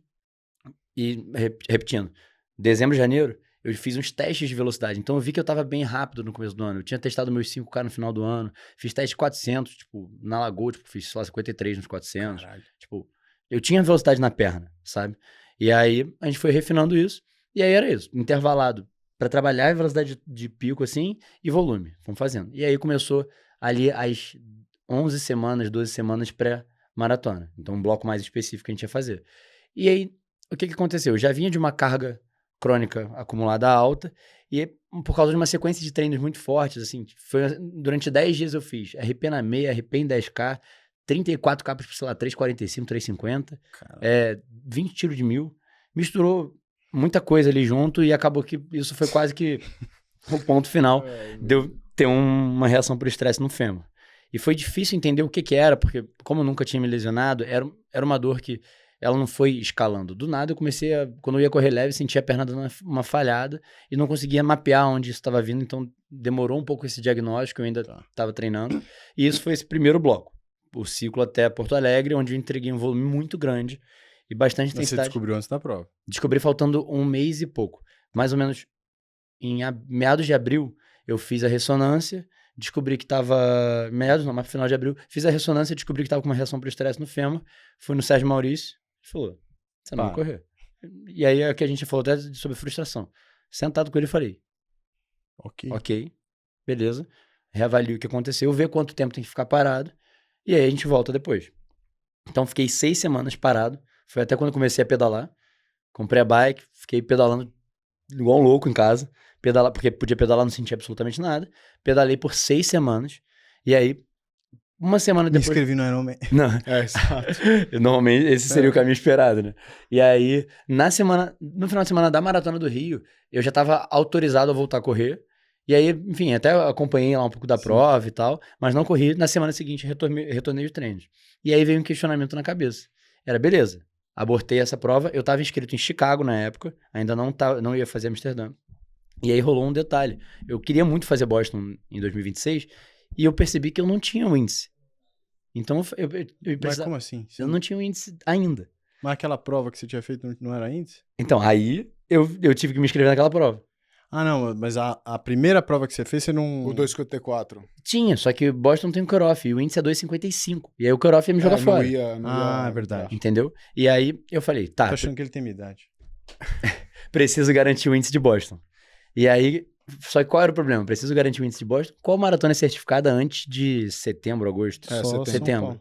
e repetindo. Dezembro, janeiro, eu fiz uns testes de velocidade. Então, eu vi que eu estava bem rápido no começo do ano. Eu tinha testado meus 5K no final do ano. Fiz teste de 400, tipo, na Lagoa, tipo, fiz, sei lá, 53 nos 400. Caralho. Tipo, eu tinha velocidade na perna, sabe? E aí, a gente foi refinando isso. E aí, era isso. Intervalado para trabalhar a velocidade de pico, assim, e volume. Fomos fazendo. E aí, começou ali as 11 semanas, 12 semanas pré-maratona. Então, um bloco mais específico que a gente ia fazer. E aí, o que aconteceu? Eu já vinha de uma carga crônica acumulada alta, e por causa de uma sequência de treinos muito fortes, assim, durante 10 dias eu fiz RP na meia, RP em 10K, 34 capas por, sei lá, 345, 350, 20 tiros de 1000, misturou muita coisa ali junto, e acabou que isso foi quase que o ponto final de eu ter uma reação por estresse no fêmur. E foi difícil entender o que era, porque como eu nunca tinha me lesionado, era uma dor que ela não foi escalando. Do nada eu comecei quando eu ia correr leve, sentia a perna dando uma falhada e não conseguia mapear onde isso estava vindo, então demorou um pouco esse diagnóstico, eu ainda estava treinando. E isso foi esse primeiro bloco, o ciclo até Porto Alegre, onde eu entreguei um volume muito grande e bastante intensidade. Você descobriu antes da prova? Descobri faltando um mês e pouco. Mais ou menos em meados de abril, eu fiz a ressonância, descobri que estava... Meados não, mas final de abril, fiz a ressonância, descobri que estava com uma reação por estresse no fêmur, fui no Sérgio Maurício, ele falou, você não vai correr. E aí é que a gente falou até sobre frustração. Sentado com ele, eu falei, ok, beleza, reavalio o que aconteceu, vê quanto tempo tem que ficar parado, e aí a gente volta depois. Então fiquei 6 semanas parado, foi até quando eu comecei a pedalar, comprei a bike, fiquei pedalando igual um louco em casa, porque podia pedalar, não sentia absolutamente nada, pedalei por 6 semanas, e aí uma semana depois... Me inscrevi no Ironman. Não. Exato. Normalmente esse seria o caminho esperado, né? E aí, no final de semana da Maratona do Rio, eu já estava autorizado a voltar a correr. E aí, enfim, até acompanhei lá um pouco da prova e tal, mas não corri. Na semana seguinte, retornei os treinos. E aí veio um questionamento na cabeça. Era, beleza, abortei essa prova. Eu estava inscrito em Chicago na época, ainda não ia fazer Amsterdã. E aí rolou um detalhe. Eu queria muito fazer Boston em 2026, e eu percebi que eu não tinha um índice. Então, eu Mas como assim? Eu não tinha um índice ainda. Mas aquela prova que você tinha feito não era índice? Então, aí eu tive que me inscrever naquela prova. Ah, não, mas a primeira prova que você fez, você não... O 2,54. Tinha, só que Boston tem um cutoff, e o índice é 2,55. E aí o cutoff ia me jogar fora. Não ia, é verdade. Entendeu? E aí eu falei, tá. Tô achando que ele tem minha idade. Preciso garantir o índice de Boston. E aí... Só que qual era o problema? Preciso garantir o índice de Boston. Qual maratona é certificada antes de setembro, agosto? Setembro.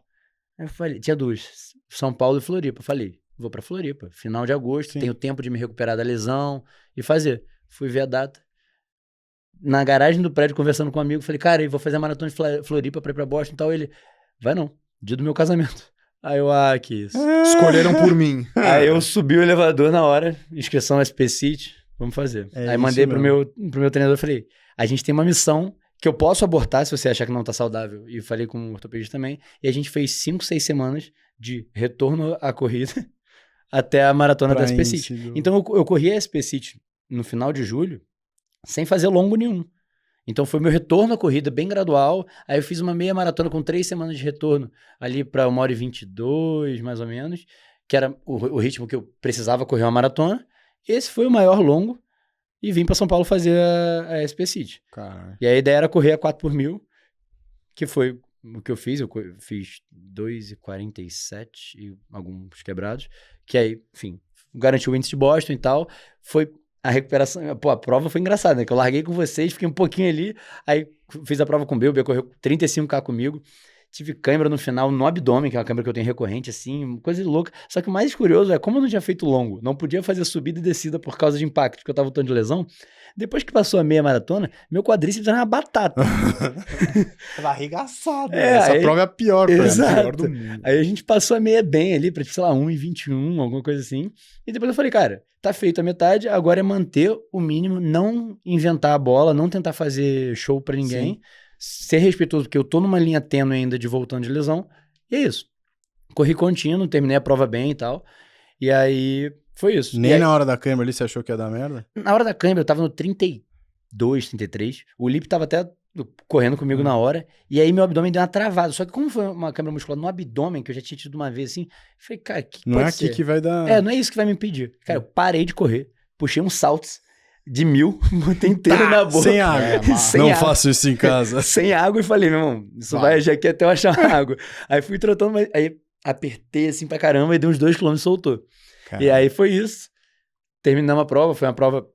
Aí eu falei, tinha 2. São Paulo e Floripa. Eu falei, vou pra Floripa. Final de agosto, tenho tempo de me recuperar da lesão e fazer. Fui ver a data. Na garagem do prédio, conversando com um amigo, falei, cara, eu vou fazer a maratona de Floripa pra ir pra Boston e tal. Ele, vai não, dia do meu casamento. Aí eu, que isso. Escolheram por mim. Aí eu subi o elevador na hora, inscrição SP City. Vamos fazer. Aí mandei pro meu treinador e falei, a gente tem uma missão que eu posso abortar se você achar que não tá saudável. E falei com o ortopedista também. E a gente fez 5, 6 semanas de retorno à corrida até a maratona da SP City. Então eu corri a SP City no final de julho sem fazer longo nenhum. Então foi meu retorno à corrida bem gradual. Aí eu fiz uma meia maratona com 3 semanas de retorno ali para 1h22, mais ou menos, que era o ritmo que eu precisava correr uma maratona. Esse foi o maior longo e vim para São Paulo fazer a SP City. Caralho. E a ideia era correr a 4x1000, que foi o que eu fiz. Eu fiz 2h47 e alguns quebrados, que aí, enfim, garantiu o índice de Boston e tal. Foi a recuperação, pô, a prova foi engraçada, né? Que eu larguei com vocês, fiquei um pouquinho ali, aí fiz a prova com o B correu 35K comigo, tive câimbra no final, no abdômen, que é uma câimbra que eu tenho recorrente, assim, coisa louca. Só que o mais curioso é, como eu não tinha feito longo, não podia fazer subida e descida por causa de impacto, porque eu tava lutando de lesão, depois que passou a meia maratona, meu quadríceps era uma batata. Tava arregaçado. Essa aí, prova é a pior, cara. exato. A pior do mundo. Aí a gente passou a meia bem ali, pra, sei lá, 1h21, alguma coisa assim. E depois eu falei, cara, tá feito a metade, agora é manter o mínimo, não inventar a bola, não tentar fazer show pra ninguém, ser respeitoso, porque eu tô numa linha tênue ainda de voltando de lesão. E é isso. Corri contínuo, terminei a prova bem e tal. E aí, foi isso. Nem aí, na hora da câimbra ali você achou que ia dar merda? na hora da câimbra, eu tava no 32, 33. O Lipe tava até correndo comigo na hora. E aí, meu abdômen deu uma travada. Só que como foi uma câimbra muscular no abdômen, que eu já tinha tido uma vez assim, eu falei, cara, que Não pode é aqui ser? que vai dar... Não é isso que vai me impedir. Cara, eu parei de correr, puxei uns saltos de 1000, botei inteiro na boca. Sem água. Sem Não água. faço isso em casa. Sem água e falei, meu irmão, isso vai já aqui até eu achar uma água. Aí fui trotando, mas aí apertei assim pra caramba e dei uns 2 km e soltou. Cara. E aí foi isso. Terminamos a prova, foi uma prova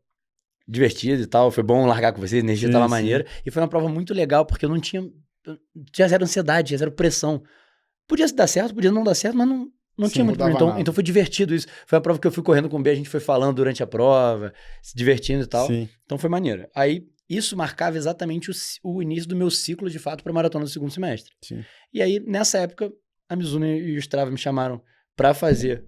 divertida e tal, foi bom largar com vocês, a energia tava maneira. E foi uma prova muito legal, porque eu tinha zero ansiedade, tinha zero pressão. Podia dar certo, podia não dar certo, mas não tinha muito problema. Então foi divertido isso. Foi uma prova que eu fui correndo com o B, a gente foi falando durante a prova, se divertindo e tal. Sim. Então foi maneiro. Aí isso marcava exatamente o início do meu ciclo, de fato, pra maratona do segundo semestre. Sim. E aí, nessa época, a Mizuno e o Strava me chamaram pra fazer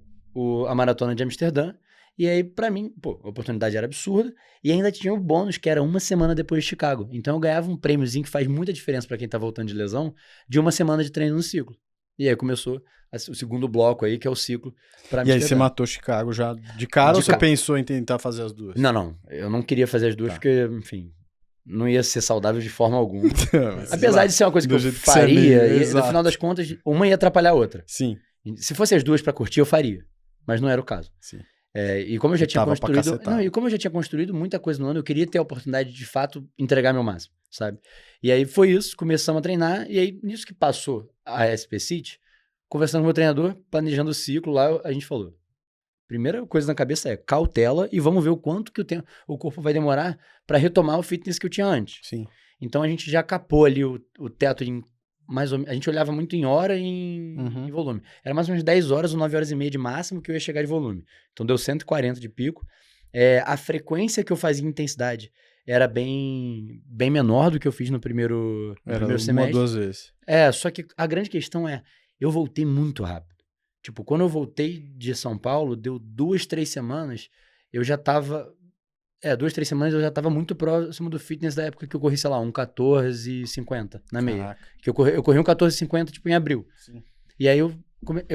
a maratona de Amsterdã. E aí, pra mim, pô, a oportunidade era absurda. E ainda tinha o bônus, que era 1 semana depois de Chicago. Então eu ganhava um prêmiozinho que faz muita diferença pra quem tá voltando de lesão, de 1 semana de treino no ciclo. E aí começou o segundo bloco aí, que é o ciclo pra E aí Amsterdã. você matou Chicago já de cara ou você pensou em tentar fazer as duas? Não. Eu não queria fazer as duas porque, enfim, não ia ser saudável de forma alguma. Mas, Apesar de ser uma coisa que do eu jeito que você é faria, meio- e no exato. final das contas, uma ia atrapalhar a outra. Sim, Se fosse as duas pra curtir, eu faria. Mas não era o caso. sim. E como eu já tinha Tava pra construído. cacetar. Não, e como eu já tinha construído muita coisa no ano, eu queria ter a oportunidade de fato entregar meu máximo, sabe? E aí foi isso, começamos a treinar, e aí, nisso que passou a SP City, conversando com o meu treinador, planejando o ciclo lá, a gente falou: primeira coisa na cabeça é cautela e vamos ver o quanto que o corpo vai demorar pra retomar o fitness que eu tinha antes. Sim. Então a gente já capou ali o teto em mais ou menos. A gente olhava muito em hora e em volume. Era mais ou menos 10 horas ou 9 horas e meia de máximo que eu ia chegar de volume. Então deu 140 de pico. A frequência que eu fazia em intensidade era bem menor do que eu fiz no primeiro semestre. Uma ou 2 vezes. Só que a grande questão é, eu voltei muito rápido. Tipo, quando eu voltei de São Paulo, deu 2, 3 semanas, eu já tava... 2, 3 semanas eu já tava muito próximo do fitness da época que eu corri, sei lá, 1:14:50 na meia. Caraca. Que eu corri 1:14:50, tipo, em abril. Sim. E aí,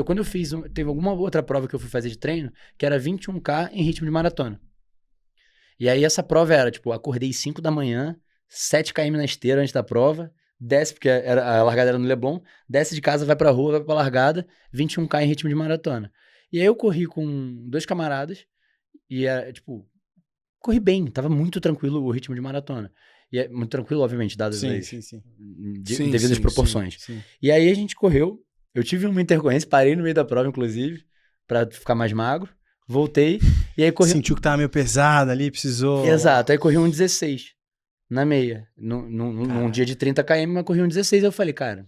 quando eu fiz... Teve alguma outra prova que eu fui fazer de treino, que era 21K em ritmo de maratona. E aí, essa prova era, tipo, acordei 5 da manhã, 7 km na esteira antes da prova, desce, porque a largada era no Leblon, desce de casa, vai pra rua, vai pra largada, 21K em ritmo de maratona. E aí, eu corri com 2 camaradas, e era, tipo... Corri bem, tava muito tranquilo o ritmo de maratona. E é muito tranquilo, obviamente, dadas Sim. devidas proporções. Sim. E aí a gente correu, eu tive uma intercorrência, parei no meio da prova, inclusive, pra ficar mais magro, voltei, e aí corri... Sentiu que tava meio pesado ali, precisou... Exato, aí corri 1:16 na meia, num dia de 30 km, mas corri 1:16, aí eu falei, cara,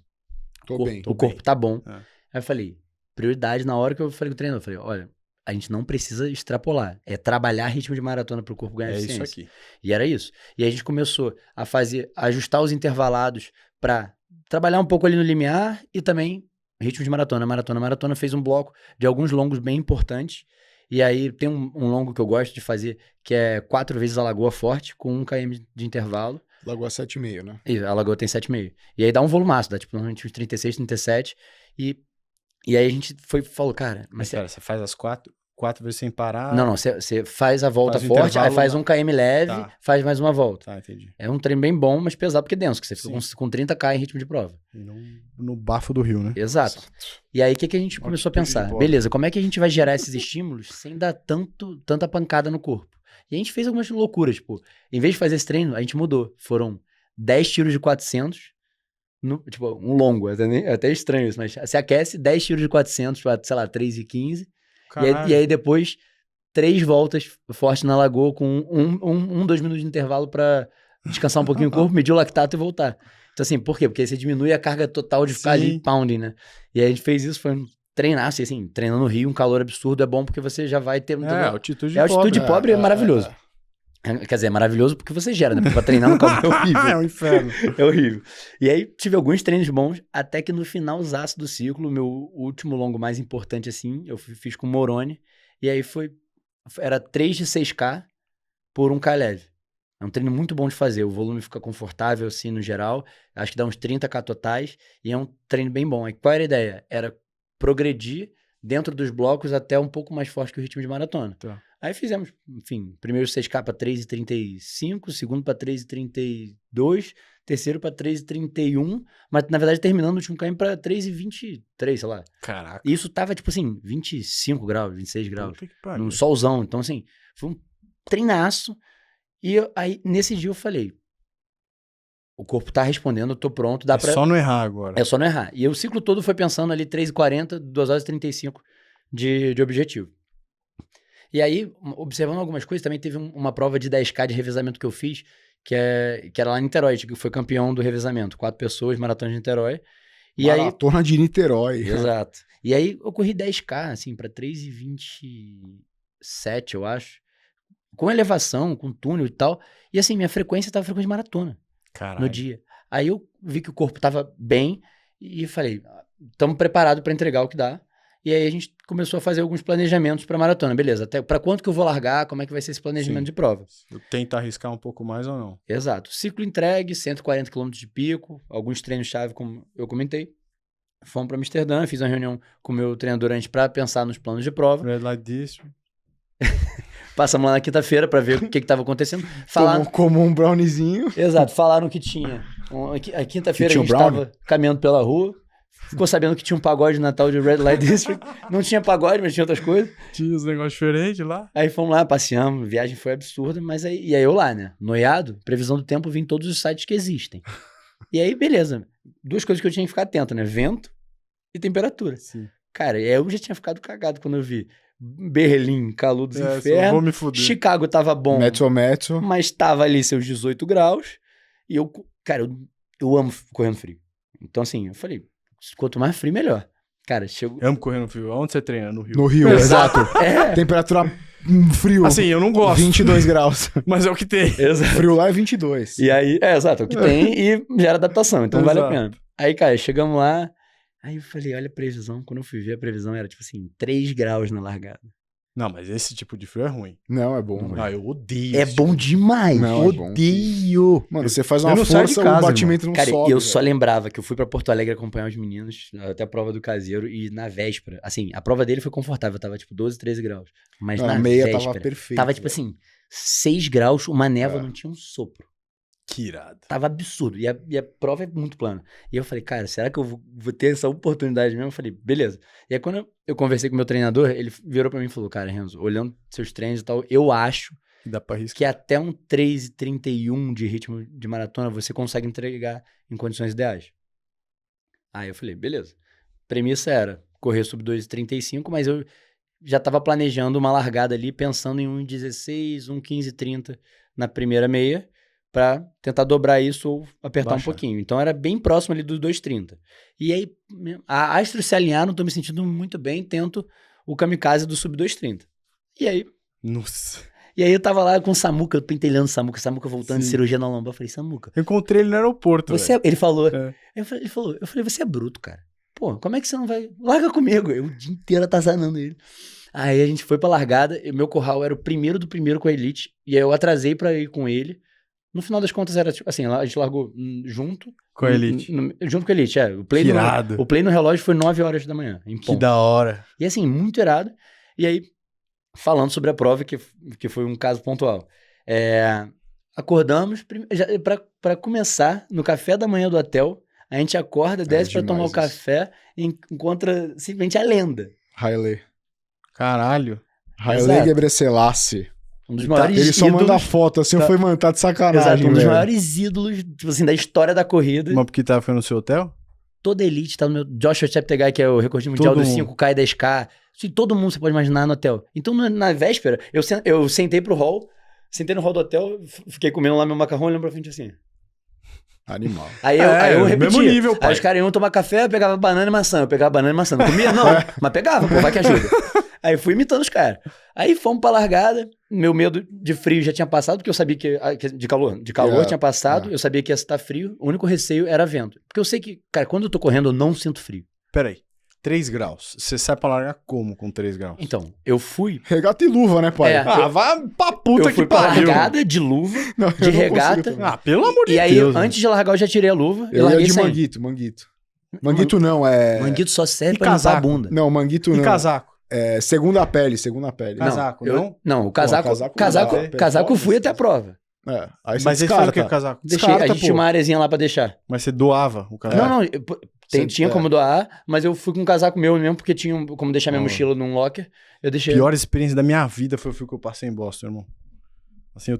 o corpo tá bom. Aí eu falei, prioridade, na hora que eu falei com o treinador, eu falei, olha, a gente não precisa extrapolar. É trabalhar ritmo de maratona pro corpo ganhar eficiência. Isso aqui. E era isso. E aí a gente começou a ajustar os intervalados pra trabalhar um pouco ali no limiar e também ritmo de maratona. Maratona fez um bloco de alguns longos bem importantes. E aí tem um longo que eu gosto de fazer, que é 4 vezes a Lagoa Forte, com 1 km de intervalo. Lagoa 7,5, né? E a Lagoa tem 7,5. E aí dá um volumaço, dá tipo uns 36, 37. E aí a gente falou, cara... Mas pera, você faz as 4 4 vezes sem parar. Não, você faz a volta Faz o forte, aí intervalo faz lá. 1 km leve, Tá. faz mais uma volta. Tá, entendi. É um treino bem bom, mas pesado porque é denso, que você fica com 30 km em ritmo de prova. E no bafo do rio, né? Exato. E aí, o que a gente começou a pensar? Beleza, como é que a gente vai gerar esses estímulos sem dar tanta pancada no corpo? E a gente fez algumas loucuras, tipo, em vez de fazer esse treino, a gente mudou. Foram 10 tiros de 400, tipo, um longo, até estranho isso, mas você aquece 10 tiros de 400 para, sei lá, 3,15. E aí depois, 3 voltas fortes na lagoa com 2 minutos de intervalo para descansar um pouquinho o corpo, medir o lactato e voltar. Então assim, por quê? Porque aí você diminui a carga total de ficar ali pounding, né? E aí a gente fez isso, foi um treinaço, assim, treinando no Rio, um calor absurdo, é bom porque você já vai ter... altitude altitude pobre é maravilhoso. Quer dizer, é maravilhoso porque você gera, né? Porque pra treinar no calor é horrível. É um inferno. É horrível. E aí tive alguns treinos bons, até que no finalzaço do ciclo, meu último longo mais importante, assim, eu fiz com o Moroni, e aí era 3 de 6K por 1K leve. É um treino muito bom de fazer, o volume fica confortável, assim, no geral, acho que dá uns 30K totais, e é um treino bem bom. Aí qual era a ideia? Era progredir dentro dos blocos até um pouco mais forte que o ritmo de maratona. Tá. Aí fizemos, enfim, primeiro 6K para 3,35, segundo para 3,32, terceiro para 3,31, mas na verdade terminando o último KM para 3,23, sei lá. Caraca. E isso tava tipo assim, 25 graus, 26 graus, Puta que pariu. num solzão. Então assim, foi um treinaço. E aí nesse dia eu falei, o corpo tá respondendo, eu tô pronto, dá pra... só não errar agora. É só não errar. E o ciclo todo foi pensando ali 3h40, 2h35 de objetivo. E aí, observando algumas coisas, também teve uma prova de 10K de revezamento que eu fiz, que era lá em Niterói, que foi campeão do revezamento. 4 pessoas, maratona de Niterói. E Maratona de Niterói. Exato. E aí, eu corri 10K, assim, pra 3h27, eu acho. Com elevação, com túnel e tal. E assim, minha frequência tava frequência de maratona. Caralho. No dia. Aí eu vi que o corpo tava bem e falei, estamos preparados para entregar o que dá. E aí a gente começou a fazer alguns planejamentos para maratona. Beleza, até para quanto que eu vou largar, como é que vai ser esse planejamento de prova? Eu tento arriscar um pouco mais ou não? Exato. Ciclo entregue, 140 km de pico, alguns treinos-chave, como eu comentei. Fomos para Amsterdã, fiz uma reunião com o meu treinador antes para pensar nos planos de prova. Red Light District. Passamos lá na quinta-feira para ver o que estava acontecendo. Como um browniezinho. Exato, falaram que tinha. A quinta-feira a gente estava caminhando pela rua, ficou sabendo que tinha um pagode de Natal de Red Light District. Não tinha pagode, mas tinha outras coisas. Tinha uns negócios diferentes lá. Aí fomos lá, passeamos, a viagem foi absurda, mas aí, e aí eu lá, né? Noiado, previsão do tempo, vi em todos os sites que existem. E aí, beleza. 2 coisas que eu tinha que ficar atento, né? Vento e temperatura. Sim. Cara, eu já tinha ficado cagado quando eu vi Berlim, calor dos Vou infernos. me fuder. Chicago tava bom, Mezzo. mas tava ali seus 18 graus. E eu, cara, eu amo correndo frio. Então, assim, eu falei, quanto mais frio, melhor. Cara, chegou... Eu amo correr no frio. Onde você treina? No Rio? No Rio, exato. Temperatura frio. Assim, eu não gosto. 22 graus. Mas é o que tem. Exato. Frio lá é 22. E aí, exato, é o que tem e gera adaptação, então vale a pena. Aí, cara, chegamos lá, aí eu falei, olha a previsão, quando eu fui ver a previsão era tipo assim, 3 graus na largada. Não, mas esse tipo de frio é ruim. Não, é bom. Ah, eu odeio. É bom demais. Não, odeio. Mano, você faz uma não saio força, de casa, o batimento não cara, sobe. eu só lembrava que eu fui pra Porto Alegre acompanhar os meninos até a prova do caseiro e na véspera, assim, a prova dele foi confortável, tava tipo 12, 13 graus. Mas na meia véspera, tava perfeito. tava tipo assim, 6 graus, uma névoa, não tinha um sopro. Que irado. Tava absurdo. E a prova é muito plana. E eu falei, cara, será que eu vou ter essa oportunidade mesmo? Eu falei, beleza. E aí quando eu conversei com o meu treinador, ele virou pra mim e falou, cara, Renzo, olhando seus treinos e tal, eu acho Dá pra arriscar. que até um 3h31 de ritmo de maratona você consegue entregar em condições ideais. Aí eu falei, beleza. Premissa era correr sub 2h35, mas eu já tava planejando uma largada ali, pensando em 1h16, 1h15:30 na primeira meia, pra tentar dobrar isso ou apertar um pouquinho. Então era bem próximo ali dos 2h30. E aí, a astros se alinharam, tô me sentindo muito bem, tento o kamikaze do sub 2h30. E aí... Nossa. E aí eu tava lá com o Samuca, pentelhando o Samuca voltando de cirurgia na lombar. Eu falei, Samuca... Eu encontrei ele no aeroporto, Ele falou... É. Eu falei, você é bruto, cara. Pô, como é que você não vai... Larga comigo. Eu o dia inteiro atazanando ele. Aí a gente foi pra largada, e meu curral era o primeiro do primeiro com a Elite, e aí eu atrasei pra ir com ele. No final das contas era tipo assim, a gente largou junto. Com a Elite. Junto com a Elite, é. O play no relógio foi 9 horas da manhã, em ponto. Que da hora. E assim, muito irado. E aí, falando sobre a prova, que foi um caso pontual. Acordamos, para começar, no café da manhã do hotel, a gente acorda, desce para tomar o café e encontra simplesmente a lenda. Haile. Caralho. Haile Gebrselassie. Um dos maiores Ele só ídolos... manda foto, assim, eu falei, mano, tá de sacanagem, Exato, um dos velho. maiores ídolos, tipo assim, da história da corrida. Mas porque foi no seu hotel? Toda elite tá no meu... Joshua Cheptegei, que é o recordista mundial Todo dos mundo. 5K e 10K. Assim, todo mundo você pode imaginar no hotel. Então, na véspera, eu sentei pro hall, sentei no hall do hotel, fiquei comendo lá meu macarrão, olhando pra frente assim. Animal. Aí eu repetia. mesmo nível, pai. Aí os caras iam tomar café, eu pegava banana e maçã. Eu pegava banana e maçã. Não comia? Não. Mas pegava, pô, vai que ajuda. Aí fui imitando os caras. Aí fomos pra largada. Meu medo de frio já tinha passado, porque eu sabia que de calor tinha passado. Eu sabia que ia estar frio. O único receio era vento. Porque eu sei que, cara, quando eu tô correndo, eu não sinto frio. Peraí. 3 graus. Você sai pra largar como com 3 graus? Então, eu fui... Regata e luva, né, pai? Vai pra puta eu fui que pra pariu. largada de luva, Não, de eu não regata. consigo também. Pelo amor de E aí, Deus. antes de largar, eu já tirei a luva e Eu ia larguei de sem. manguito. Manguito não, é... Manguito só serve E pra limpar a casaco? bunda. Não, manguito E não. casaco? É segunda pele. Casaco, não? Não, o casaco, casaco casaco, não dá, casaco eu fui performance, até a prova. É, aí você Mas ele descarta. fala que é o casaco. Deixei, Descarta, a gente pô. tinha uma areazinha lá pra deixar. Mas você doava o casaco? Não, tinha É. como doar, mas eu fui com um casaco meu mesmo, porque tinha como deixar minha mochila num locker. Eu deixei. Pior experiência da minha vida foi o frio que eu passei em Boston, irmão. Assim, eu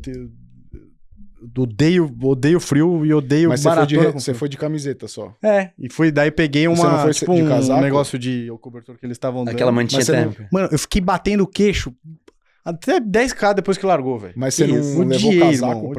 odeio frio e odeio Mas maratona. você foi de camiseta só. E fui, daí peguei Você não foi tipo de um casaco? negócio de cobertor que eles estavam dando. Aquela mantinha Mas você não- térmica. Mano, eu fiquei batendo o queixo até 10K depois que largou, velho. Mas você Que não isso? levou Odiei, casaco irmão,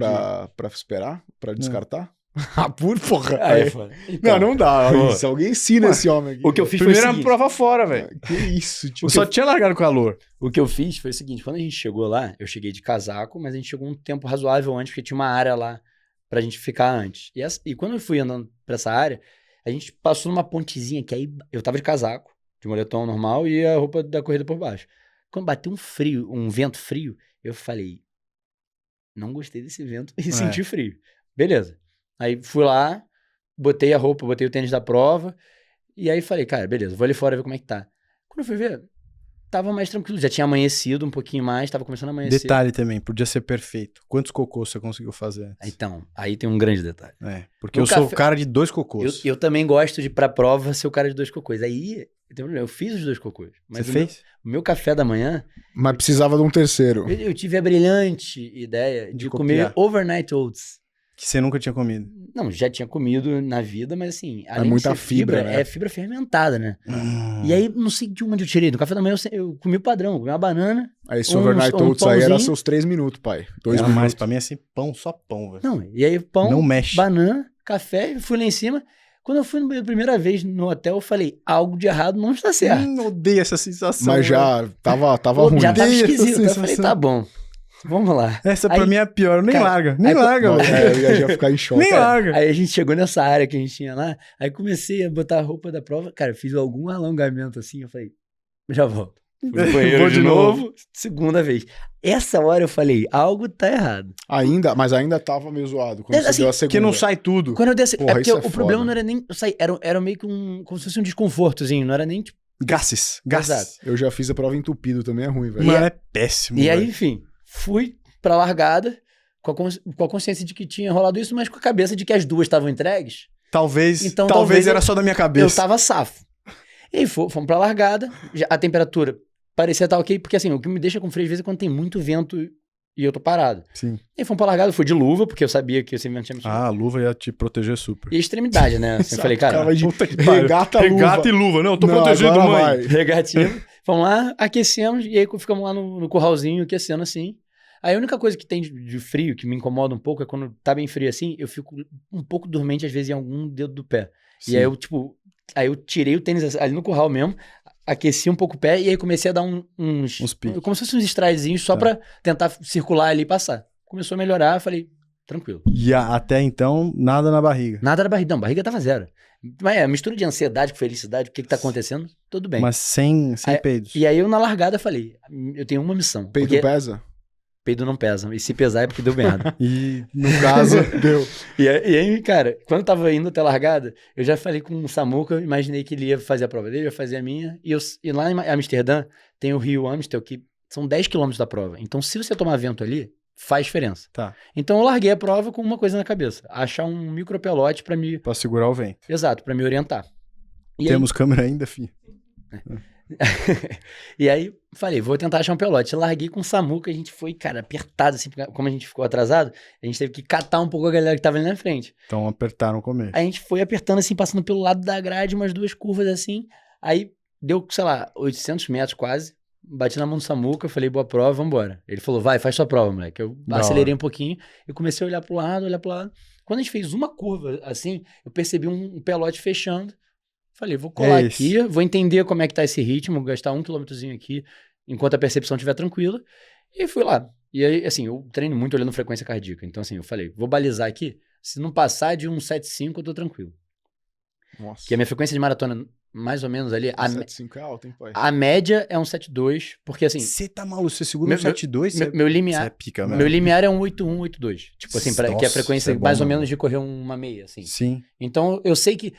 pra esperar? Pra descartar? Ah, porra. Aí, Aí. foda. Então, Não dá. Pô. Isso, alguém ensina esse homem aqui. o que eu fiz foi o Primeira seguinte. prova fora, velho. Que isso, tipo... Eu só tinha largado calor. O que eu fiz foi o seguinte, quando a gente chegou lá, eu cheguei de casaco, mas a gente chegou um tempo razoável antes, porque tinha uma área lá pra gente ficar antes. E quando eu fui andando pra essa área, a gente passou numa pontezinha que aí eu tava de casaco, de moletom normal e a roupa da corrida por baixo. Quando bateu um vento frio, eu falei, não gostei desse vento e senti frio. Beleza. Aí fui lá, botei a roupa, botei o tênis da prova, e aí falei, cara, beleza, vou ali fora ver como é que tá. Quando eu fui ver, tava mais tranquilo, já tinha amanhecido um pouquinho mais, tava começando a amanhecer. Detalhe também, podia ser perfeito. Quantos cocôs você conseguiu fazer antes? Então, aí tem um grande detalhe. Porque No eu sou o café- cara de 2 cocôs. Eu também gosto de ir pra prova ser o cara de 2 cocôs. Aí, tem problema, eu fiz os 2 cocôs. Mas Você fez? O meu café da manhã, Mas precisava de um terceiro. eu tive a brilhante ideia de comer copiar. overnight oats. Que você nunca tinha comido. Não, já tinha comido na vida, mas assim, além muita de ser fibra, fibra, né? é fibra fermentada, né? E aí, não sei de onde eu tirei. No café da manhã eu comi o padrão, comi uma banana. Aí esse overnight oats aí era pãozinho. seus 3 minutos, pai. 2 Não, minutos. mas pra mim é assim, pão, só pão, velho. Não, e aí pão, Não mexe. banana, café, fui lá em cima. Quando eu fui a primeira vez no hotel, eu falei, algo de errado não está certo. Odeio essa sensação. Mas já tava ruim. Já tava Odeio essa esquisito. Eu falei, sensação. tá bom, vamos lá. Essa pra Aí- mim é a pior. Nem Cara, larga. Nem aí- larga, Nossa, velho. eu ia ficar em choque. Nem larga. Aí a gente chegou nessa área que a gente tinha lá, aí comecei a botar a roupa da prova, cara, fiz algum alongamento assim, eu falei, já volto. Fui no banheiro Vou de de novo, segunda vez. Essa hora eu falei, algo tá errado. Mas ainda tava meio zoado. Quando É, você assim, deu a segunda. Porque não sai tudo. Quando eu desci, Porra, é porque isso é o problema foda. não era nem eu sair, era meio que como se fosse um desconfortozinho, não era nem tipo. Gases. Exato. Eu já fiz a prova entupido, também é ruim, velho. Mano, é péssimo. E aí, velho. enfim, fui pra largada com a consciência de que tinha rolado isso, mas com a cabeça de que as duas estavam entregues. Talvez Então, talvez era eu- só da minha Eu cabeça. tava safo. E aí fomos pra largada, a temperatura parecia estar ok, porque assim, o que me deixa com frio às vezes é quando tem muito vento e eu tô parado. Sim. E aí fomos pra largada, eu fui de luva, porque eu sabia que esse vento tinha me subido. A luva ia te proteger super. E a extremidade, né? Assim, eu falei, cara, Tava de Puta que pariu. regata, luva. Regata e luva. Não, eu tô Não, protegido, agora mãe. vai. regatinho. Vamos lá, aquecemos, e aí ficamos lá no curralzinho, aquecendo assim. Aí a única coisa que tem de frio, que me incomoda um pouco, é quando tá bem frio assim, eu fico um pouco dormente, às vezes, em algum dedo do pé. Sim. E aí eu, tipo, eu tirei o tênis ali no curral mesmo, aqueci um pouco o pé, e aí comecei a dar Uns piques. como se fossem uns estraizinhos, só pra tentar circular ali e passar. Começou a melhorar, eu falei, tranquilo. E até então, nada na barriga. Nada era barriga, não, barriga tava zero. Mas a mistura de ansiedade com felicidade, o que tá acontecendo, tudo bem. Mas sem peidos. E aí eu na largada falei, eu tenho uma missão. Peido porque pesa? peido não pesa, e se pesar é porque deu merda. E no caso, deu. E aí, cara, quando eu tava indo até a largada, eu já falei com o Samuca, eu imaginei que ele ia fazer a prova dele, eu ia fazer a minha, e lá em Amsterdã tem o Rio Amstel, que são 10 km da prova. Então, se você tomar vento ali, faz diferença. Tá. Então, eu larguei a prova com uma coisa na cabeça. Achar um micropelote pra me... Pra segurar o vento. Exato, pra me orientar. E Temos câmera ainda, filho? E aí, falei, vou tentar achar um pelote. Larguei com o Samuca, a gente foi, cara, apertado, assim, como a gente ficou atrasado, a gente teve que catar um pouco a galera que tava ali na frente. Então apertaram o começo. Aí a gente foi apertando, assim, passando pelo lado da grade, umas 2 curvas, assim. Aí deu, sei lá, 800 metros quase. Bati na mão do Samuca, falei, boa prova, vambora. Ele falou, vai, faz sua prova, moleque. Eu acelerei um pouquinho e comecei a olhar pro lado. Quando a gente fez uma curva, assim, eu percebi um pelote fechando. Falei, vou colar aqui, vou entender como é que tá esse ritmo, gastar 1 quilômetrozinho aqui, enquanto a percepção estiver tranquila. E fui lá. E aí, assim, eu treino muito olhando frequência cardíaca. Então, assim, eu falei, vou balizar aqui. Se não passar de 1,75, eu tô tranquilo. Nossa. Que a minha frequência de maratona, mais ou menos ali... 1,75 é alto, hein, pai? A média é 1,72, porque assim... Você tá maluco, você segura um 7,2? Meu limiar... Você é pica, mesmo. Meu limiar é 1,81, 1,82. Tipo assim, que é a frequência mais ou bom, menos de correr uma meia, assim. Sim. Então, eu sei que...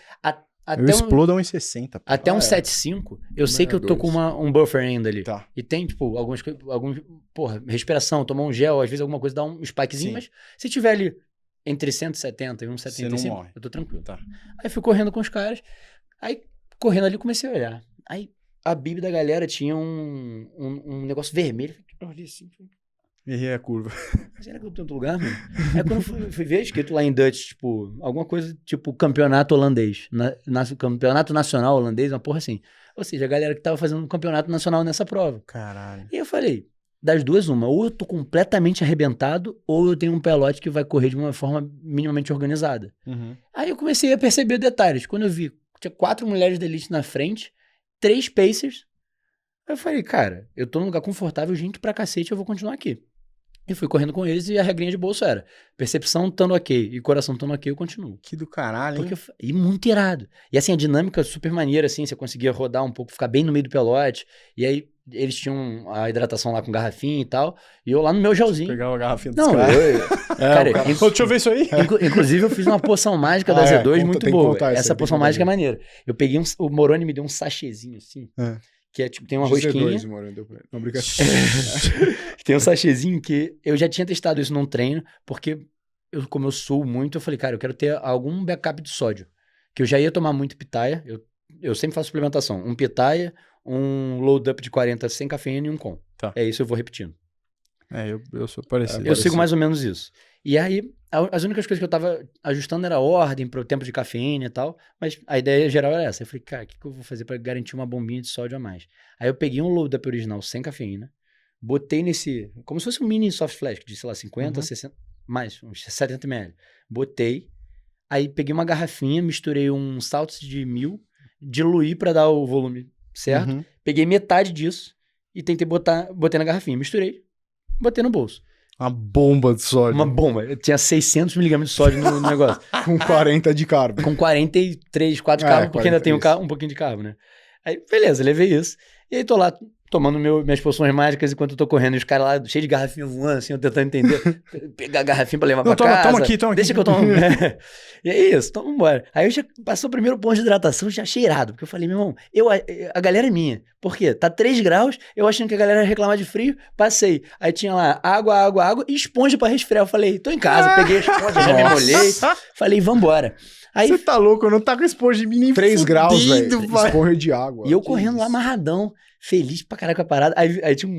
Eu explodo a 1,60. Até 1,75, eu sei que eu tô com um buffer ainda ali. Tá. E tem, tipo, alguns porra, respiração, tomar um gel, às vezes alguma coisa dá um spikezinho, mas se tiver ali entre 170 e 1,75, eu tô tranquilo. Tá. Aí fui correndo com os caras, aí correndo ali comecei a olhar. Aí a bib da galera tinha um negócio vermelho, eu olhei assim, Errei a curva. será que eu tô em outro lugar, mano? Aí quando eu fui ver, escrito lá em Dutch, tipo, alguma coisa tipo campeonato holandês. Campeonato nacional holandês, uma porra assim. Ou seja, a galera que tava fazendo um campeonato nacional nessa prova. Caralho. E eu falei, das duas, uma. Ou eu tô completamente arrebentado, ou eu tenho um pelote que vai correr de uma forma minimamente organizada. Uhum. Aí eu comecei a perceber detalhes. Quando eu vi, tinha 4 mulheres da elite na frente, 3 pacers. Aí eu falei, cara, eu tô num lugar confortável, gente pra cacete, eu vou continuar aqui. E fui correndo com eles e a regrinha de bolso era percepção estando ok e coração estando ok, eu continuo. Que do caralho, hein? E muito irado. E assim, a dinâmica super maneira, assim, você conseguia rodar um pouco, ficar bem no meio do pelote. E aí, eles tinham a hidratação lá com garrafinha e tal. E eu lá no meu gelzinho. Pegar a garrafinha dos Não, caras. cara, deixa eu ver isso aí. Inclusive, eu fiz uma poção mágica da Z2 muito boa. Essa poção aí, mágica é maneira. Eu peguei o Moroni me deu um sachêzinho, assim. Que é tipo, tem uma rosquinha. Não, brincadeira. Tem um sachêzinho que eu já tinha testado isso num treino, porque como eu suo muito, eu falei, cara, eu quero ter algum backup de sódio. Que eu já ia tomar muito pitaia, eu sempre faço suplementação. Um pitaia, um load up de 40 sem cafeína e um com. Tá. É isso, eu vou repetindo. Eu sou parecido. Eu sigo mais ou menos isso. E aí, as únicas coisas que eu tava ajustando era a ordem pro tempo de cafeína e tal, mas a ideia geral era essa. Eu falei, cara, o que eu vou fazer pra garantir uma bombinha de sódio a mais? Aí eu peguei um load up original sem cafeína, botei nesse, como se fosse um mini soft flask de, sei lá, 50, 60, mais, uns 70 ml. Botei, aí peguei uma garrafinha, misturei um salts de 1000, diluí pra dar o volume certo, peguei metade disso e tentei botei na garrafinha, misturei, botei no bolso. Uma bomba de sódio. Uma bomba. Eu tinha 600 miligramas de sódio no negócio. Com 40 de carbo. Com 43, 4 de carbo, porque ainda tem um pouquinho de carbo, né? Aí, beleza, levei isso. E aí tô lá tomando minhas poções mágicas enquanto eu tô correndo. E os caras lá, cheios de garrafinha voando, assim, eu tentando entender. Pegar a garrafinha pra levar pra casa. Toma aqui. Deixa que eu tomo. E é isso, então vambora. Aí eu já passou o primeiro ponto de hidratação, já cheirado. Porque eu falei, meu irmão, a galera é minha. Por quê? Tá 3 graus, eu achando que a galera ia reclamar de frio, passei. Aí tinha lá água e esponja pra resfriar. Eu falei, tô em casa, peguei a esponja, já me molhei. Falei, vambora. Aí, você tá louco, eu não tá com esponja de mim nem 3 graus, velho. Esponja de água. E eu correndo lá amarradão, feliz pra caraca a parada. Aí tinha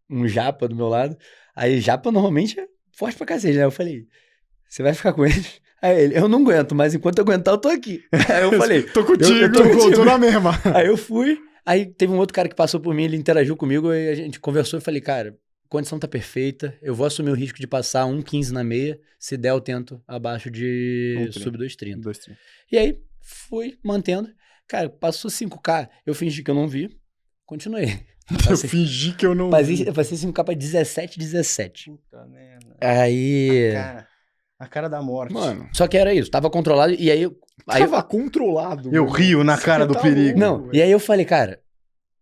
um japa do meu lado. Aí japa normalmente é forte pra cacete, né? Eu falei, você vai ficar com eles? Aí ele, eu não aguento, mas enquanto eu aguentar, eu tô aqui. Aí eu falei, tô contigo, eu tô na mesma. Aí eu fui, aí teve um outro cara que passou por mim, ele interagiu comigo, e a gente conversou e falei, cara, a condição tá perfeita, eu vou assumir o risco de passar 1,15 na meia, se der eu tento abaixo de sub 2,30. E aí, fui mantendo, cara, passou 5K, eu fingi que eu não vi, continuei. Eu fingi que eu não vi. Eu passei 5K pra 17. Puta merda. Aí... A cara da morte. Mano. Só que era isso, tava controlado, e aí... Tava controlado. Eu rio na cara do perigo. Não, e aí eu falei, cara,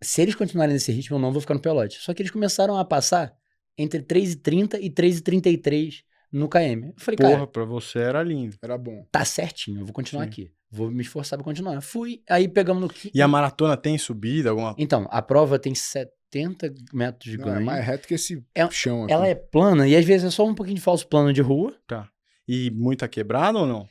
se eles continuarem nesse ritmo, eu não vou ficar no pelote. Só que eles começaram a passar entre 3,30 e 3,33 no KM. Eu falei, Porra, cara, pra você era lindo. Era bom. tá certinho, eu vou continuar Sim. aqui. Vou me esforçar pra continuar. Fui, aí pegamos no... E a maratona tem subida, alguma... Então, a prova tem 70 metros de Não, é ganho. mais reto que esse É- chão aqui. Ela é plana e às vezes é só um pouquinho de falso plano de rua. E muita quebrada ou não?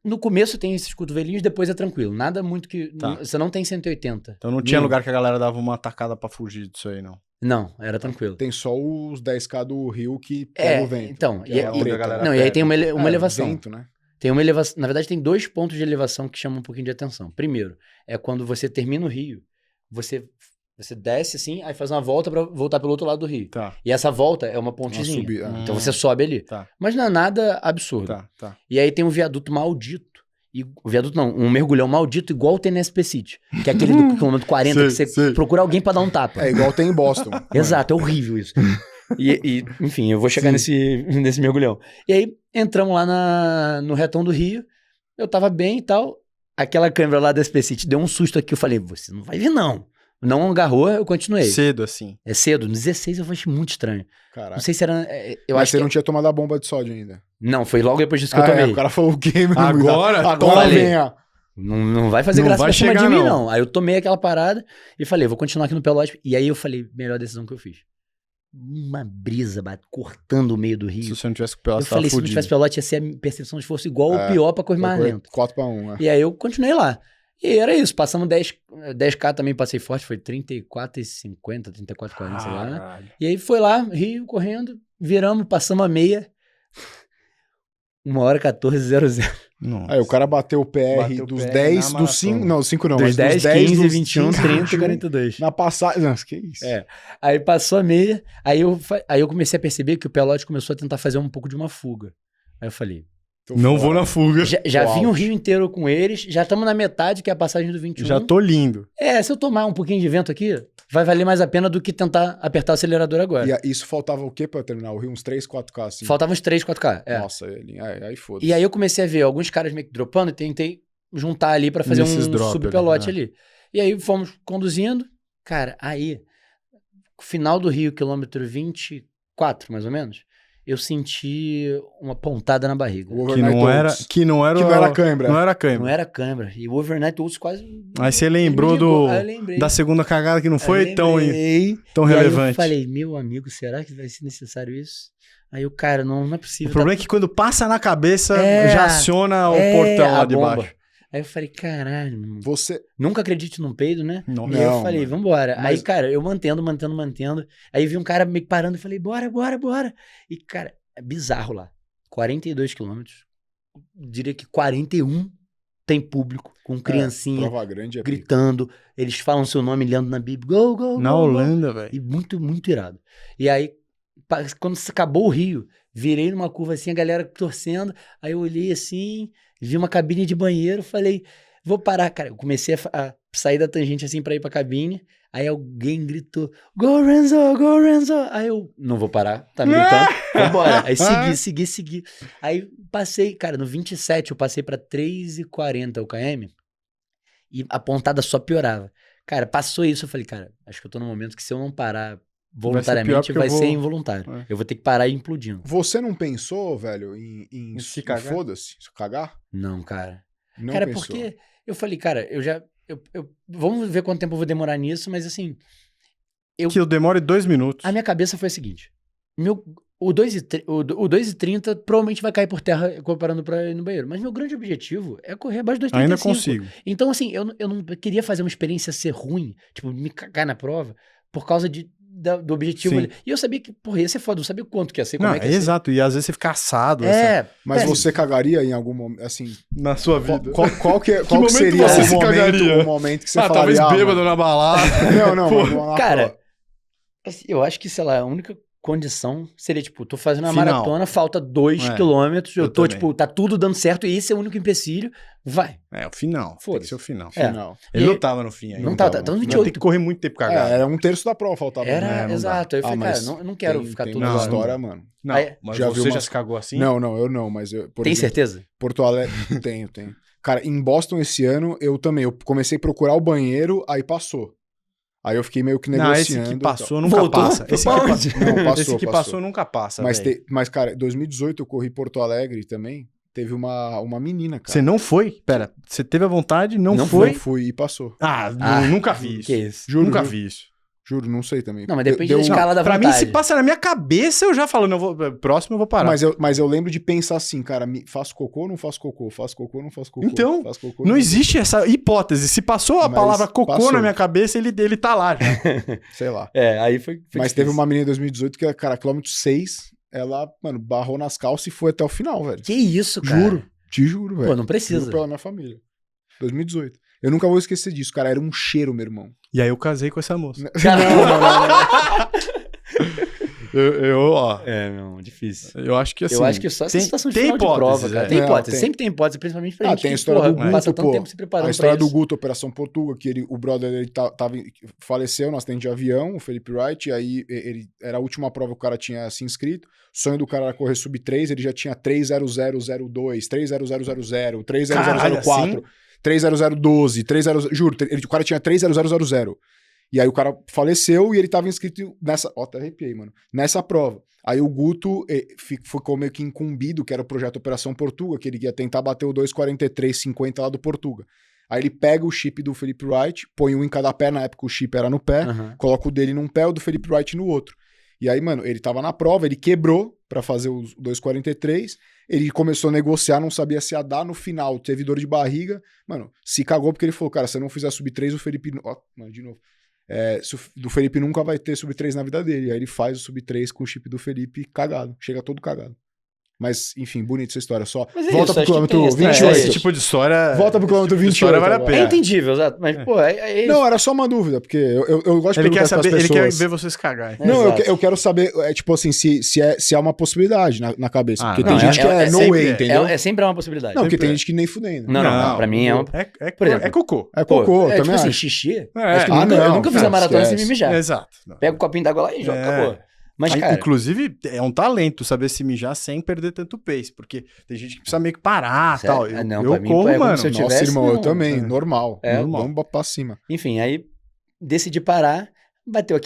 No começo tem esses cotovelinhos, depois é tranquilo. Nada muito que... Tá. Você não tem 180. Então não tinha Não. lugar que a galera dava uma tacada pra fugir disso aí, não. Não, era tranquilo. Tem só os 10K do Rio que pega o vento. então... Que é a onde a treta, galera né? Não, e aí tem uma É, elevação. Vento, né? Tem uma elevação. Na verdade, tem 2 pontos de elevação que chamam um pouquinho de atenção. Primeiro, é quando você termina o rio, você desce assim, aí faz uma volta pra voltar pelo outro lado do rio. Tá, E essa volta é uma Uma pontezinha. subida. Então você sobe ali. Tá. Mas não é nada absurdo. tá. E aí tem um viaduto maldito. E, o viaduto não, um mergulhão maldito igual o TNSP City. Que é aquele do quilômetro 40 Sei, que você sei. procura alguém pra dar um tapa. É igual tem em Boston. Exato, é horrível isso. Enfim, eu vou chegar nesse mergulhão. E aí entramos lá no retão do Rio. Eu tava bem e tal. Aquela câmera lá da SP City deu um susto aqui. Eu falei, você não vai vir não. Não agarrou, eu continuei. Cedo, assim. É cedo, no 16 eu achei muito estranho. Caraca. Não sei se era... Eu Mas acho você que... não tinha tomado a bomba de sódio ainda. Não, foi logo depois disso que eu tomei. O cara falou o quê? meu Agora? amigo? Agora Falei. venha. Não vai fazer Não graça vai pra cima de chegar, mim, não. não. Aí eu tomei aquela parada e falei, vou continuar aqui no Pelote. E aí eu falei, melhor decisão que eu fiz. Uma brisa cortando o meio do Se rio. você não tivesse com o Eu pedaço, falei, tava se não fudido. tivesse Pelote, ia ser a percepção de esforço igual ou pior pra correr mais lento. 4-1, né? E aí eu continuei lá. E era isso, passamos 10K também, passei forte, foi 34,50, 34,40, sei lá. Caralho. E aí foi lá, Rio, correndo, viramos, passamos a meia. 1h14:00. Nossa. Aí o cara bateu o PR Bateu o dos PR 10, na dos 5, maratona. não, 5 não, Dos mas 10, dos 10, 15, dos 21, 5, 30 e 42. Na passagem, nossa, que isso? É. Aí passou a meia, aí eu comecei a perceber que o Pelote começou a tentar fazer um pouco de uma fuga. Aí eu falei, Tô Não fora. vou na fuga. já Tô vim o out. Rio inteiro com eles, já estamos na metade, que é a passagem do 21. Já tô lindo. Se eu tomar um pouquinho de vento aqui, vai valer mais a pena do que tentar apertar o acelerador agora. E isso faltava o quê pra terminar o Rio? Uns 3, 4K assim? Faltavam uns 3, 4K. É. Nossa, aí foda-se. E aí eu comecei a ver alguns caras meio que dropando e tentei juntar ali pra fazer Nesses um drop subpelote ali, ali. E aí fomos conduzindo. Cara, aí, final do Rio, quilômetro 24, mais ou menos, eu senti uma pontada na barriga. O Que Overnight não era, Oats. que não era, Que não era cãibra. Não era Não cãibra. era câimbra. E o Overnight Oats quase... Aí você lembrou me ligou. Aí eu lembrei. da segunda cagada que não foi Aí tão lembrei. tão E aí relevante. eu falei, meu amigo, será que vai ser necessário isso? Aí o cara, não é possível. O problema é que quando passa na cabeça, É, já aciona o portão lá a de bomba. baixo. Aí eu falei, caralho, mano. Você... Nunca acredite num peido, né? Não. E aí eu Não, falei, mano. vambora. Mas- Aí, cara, eu mantendo. Aí vi um cara meio que parando e falei, bora. E, cara, é bizarro lá. 42 quilômetros. Diria que 41 tem público, com criancinha, Prova grande é pica. gritando. Eles falam seu nome lendo na Bíblia. Go, Na go, go. Holanda, velho. E muito, muito irado. E aí, quando acabou o Rio, virei numa curva assim, a galera torcendo. Aí eu olhei assim, vi uma cabine de banheiro, falei, vou parar, cara. Eu comecei a sair da tangente assim pra ir pra cabine. Aí alguém gritou, Go Renzo! Aí eu, não vou parar, tá me gritando, vambora. Aí segui. Aí passei, cara, no 27 eu passei pra 3,40 o km e a pontada só piorava. Cara, passou isso, eu falei, cara, acho que eu tô num momento que se eu não parar voluntariamente, porque vai eu vou- ser involuntário. É. Eu vou ter que parar implodindo. Você não pensou, velho, em se cagar? foda-se, se cagar? Não, cara. Não Cara, pensou. porque eu falei, cara, vamos ver quanto tempo eu vou demorar nisso, mas assim, Que eu demore 2 minutos. a minha cabeça foi a seguinte, o 2,30 provavelmente vai cair por terra comparando pra ir no banheiro, mas meu grande objetivo é correr abaixo de 2,35. Ainda consigo. Então, assim, eu não queria fazer uma experiência ser ruim, tipo, me cagar na prova, por causa do objetivo Sim. ali. E eu sabia que, porra, ia ser foda, eu sabia quanto que ia ser, como Não, é que ia ser. exato. E às vezes você fica assado Mas péssimo. você cagaria em algum momento, assim... na sua Qual, vida. qual que momento seria você o se cagaria? momento que você Talvez falaria... bêbado na balada. Não, Pô, mas na cara, prova. assim, eu acho que, sei lá, a única condição seria, tipo, tô fazendo uma Final. maratona, falta 2 É, quilômetros, eu eu tô, também. tipo, tá tudo dando certo e esse é o único empecilho, vai. É, o final. Tem que Foda-se. ser o final. É. Final. Ele E- não tava no fim ainda. Não tá no Vai ter 28. que correr muito tempo cagado. Era um terço da prova, faltava. Era, né? Não dá. exato. Aí eu falei, cara, mas eu não quero tem- ficar tem tudo uma não, lá. história, mano. Não, Aí- mas Já vi você já umas- se cagou assim? Não, eu não, mas... por Tem exemplo, certeza? Porto Alegre... tenho. Cara, em Boston esse ano, eu também. Eu comecei a procurar o banheiro, aí passou. Aí eu fiquei meio que Não, esse negociando. que e tal. passou nunca Voltou? passa. Esse que, Não, passou, esse que passou nunca passa, Mas, velho. mas, cara, em 2018 eu corri Porto Alegre também. Teve uma menina, cara. Você não foi? Pera, você teve a vontade, não Não foi? fui e passou. Nunca vi isso. Que isso? Juro, Nunca juro. vi isso. Juro, não sei também. Não, mas depende Deu- da escala da Pra vontade. mim, se passa na minha cabeça, eu já falo, não vou, próximo eu vou parar. Mas eu lembro de pensar assim, cara, faço cocô ou não faço cocô? Faço cocô ou não faço cocô? Então, Faço cocô, não faço existe essa hipótese. Se passou a Mas palavra cocô passou. na minha cabeça, ele tá lá já. cocô, sei lá. Aí foi Mas difícil. teve uma menina em 2018 que, cara, quilômetro 6, ela, mano, barrou nas calças e foi até o final, velho. Que isso, cara? Juro, te juro, velho. Pô, não precisa. Juro pela minha família. 2018. Eu nunca vou esquecer disso, cara. Era um cheiro, meu irmão. E aí eu casei com essa moça. Ó, Não, difícil. eu acho que assim... Eu acho que só essa tem- situação de tem final de prova, hipóteses, cara. é. Tem Não, hipótese, tem. sempre tem hipótese, principalmente pra gente Tem a que, história do porra, Guto, passa tanto pô. tempo se preparando A história pra do isso. Guto, Operação Portuga, que o brother dele faleceu no acidente de avião, o Felipe Wright, e aí ele era a última prova que o cara tinha se inscrito. O sonho do cara era correr sub 3, ele já tinha 30002, 30000, 30004, 30012, 30, juro, o cara tinha 30000. E aí o cara faleceu e ele tava inscrito nessa... Ó, até arrepiei, mano. Nessa prova. Aí o Guto ficou meio que incumbido, que era o projeto Operação Portuga, que ele ia tentar bater o 2:43:50 lá do Portuga. Aí ele pega o chip do Felipe Wright, põe um em cada pé, na época o chip era no pé, Aham. coloca o dele num pé, o do Felipe Wright no outro. E aí, mano, ele tava na prova, ele quebrou pra fazer o 2:43, ele começou a negociar, não sabia se ia dar, no final teve dor de barriga, mano, se cagou porque ele falou, cara, se eu não fizer sub 3, o Felipe... Ó, mano, de novo. Do Felipe nunca vai ter sub 3 na vida dele. Aí ele faz o sub 3 com o chip do Felipe cagado. Chega todo cagado. Mas, enfim, bonita essa história. Só Mas é volta isso, pro acho que quilômetro tem essa- 28. Esse tipo de história... Volta pro quilômetro esse tipo de 28. história vale a agora. pena. É entendível, exato. Mas, pô, é isso. Não, era só uma dúvida, porque eu gosto de Ele quer perguntar saber, pras ele quer pessoas. ver vocês cagarem. Não, Exato. eu quero saber, tipo assim, se é uma possibilidade na cabeça. Ah, porque não, tem gente que é no sempre way, é. entendeu? É sempre uma possibilidade. Não, porque sempre tem é. gente que nem fudendo. Não, pra mim é uma... Por exemplo, é cocô. É cocô, Pô, também tipo assim, acho. xixi. É. Acho que Ah, eu não, nunca fiz a não, maratona sem esquece. me mijar. Exato. Pega o copinho d'água lá e joga, acabou. Mas, cara... Inclusive, é um talento saber se mijar sem perder tanto pace, porque tem gente que precisa meio que parar e Sério? tal. Ah, não, Eu pra mim, corro, é como mano. se eu Nossa, tivesse, irmão, eu não, também, sabe? normal. Normal. Vamos pra cima. Enfim, aí decidi parar, bateu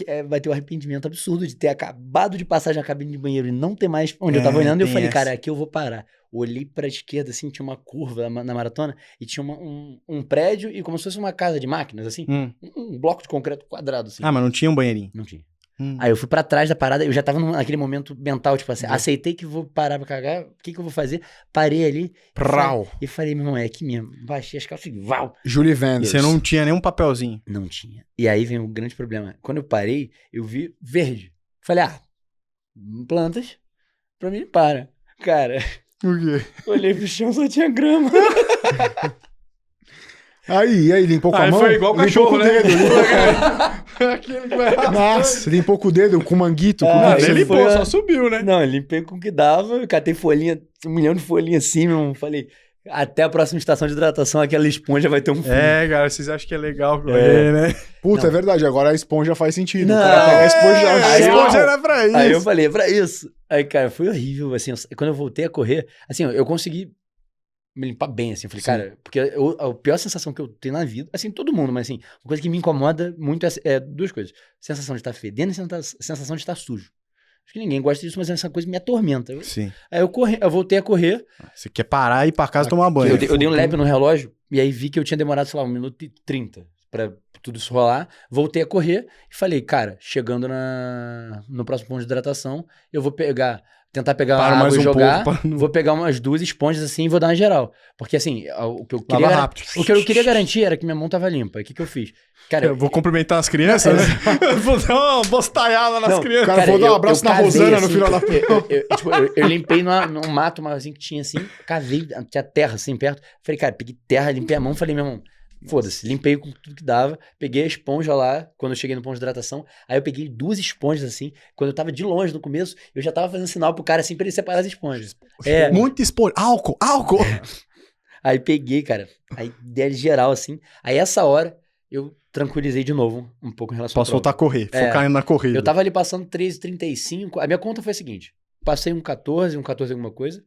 o arrependimento absurdo de ter acabado de passar na cabine de banheiro e não ter mais onde eu tava olhando, e eu tem falei, essa. cara, aqui eu vou parar. Olhei pra esquerda, assim, tinha uma curva na maratona, e tinha um prédio e como se fosse uma casa de máquinas, assim, um bloco de concreto quadrado, assim. Ah, mas não tinha um banheirinho. Não tinha. Aí eu fui pra trás da parada, eu já tava naquele momento mental, tipo assim, aceitei que vou parar pra cagar, o que eu vou fazer? Parei ali Prau. e falei, meu irmão, é aqui mesmo. Baixei as calças e val. Julie Vanders. Você não tinha nenhum papelzinho. Não tinha. E aí vem o grande problema. Quando eu parei, eu vi verde. Falei, plantas, pra mim para. Cara, O quê? olhei pro chão, só tinha grama. Aí, limpou com a mão? foi igual o limpou cachorro, com o né? dedo. Aquele que vai Nossa, limpou com o dedo, com o manguito. Com o Ah, que nem ele limpou, foi, só subiu, né? Não, eu limpei com o que dava, eu catei folhinha, 1 milhão de folhinhas assim, meu irmão. Falei, até a próxima estação de hidratação, aquela esponja vai ter um fundo. É, cara, vocês acham que é legal correr, né? Puta, Não. é verdade, agora a esponja faz sentido. Não. O cara pega a esponja A Aí eu- esponja era pra isso. Aí eu falei, é pra isso. Aí, cara, foi horrível, assim, quando eu voltei a correr, assim, eu consegui me limpar bem, assim, eu falei, cara, porque a pior sensação que eu tenho na vida, assim, todo mundo, mas assim, uma coisa que me incomoda muito é duas coisas, sensação de estar fedendo e sensação de estar sujo. Acho que ninguém gosta disso, mas essa coisa me atormenta. Sim. Aí eu voltei a correr, Você quer parar e ir pra casa tomar banho. eu dei um lap no relógio, e aí vi que eu tinha demorado, sei lá, 1 minuto e 30 pra tudo isso rolar, voltei a correr e falei, cara, chegando no próximo ponto de hidratação, eu vou tentar pegar Para uma mais água e um jogar, pouco pra não- vou pegar umas 2 esponjas assim e vou dar uma geral. Porque assim, o que eu queria, Lava rápido. o que eu queria garantir era que minha mão tava limpa. E o que eu fiz? Cara, Eu vou cumprimentar as crianças, né? Vou dar uma bostalhada nas Não, crianças. Cara, vou dar um abraço na cavei, Rosana no assim, final da eu limpei num mato assim, que tinha assim, cavei, tinha terra assim perto. Falei, cara, peguei terra, limpei a mão, falei, meu irmão, foda-se, limpei com tudo que dava, peguei a esponja lá, quando eu cheguei no ponto de hidratação, aí eu peguei 2 esponjas assim, quando eu tava de longe no começo, eu já tava fazendo sinal pro cara assim, pra ele separar as esponjas. É, Muito esponja. Álcool. aí peguei, cara, aí dei geral assim, aí essa hora eu tranquilizei de novo um pouco em relação Posso à prova. voltar a correr. Focar na corrida. Eu tava ali passando 13,35. A minha conta foi a seguinte: passei um 14 alguma coisa.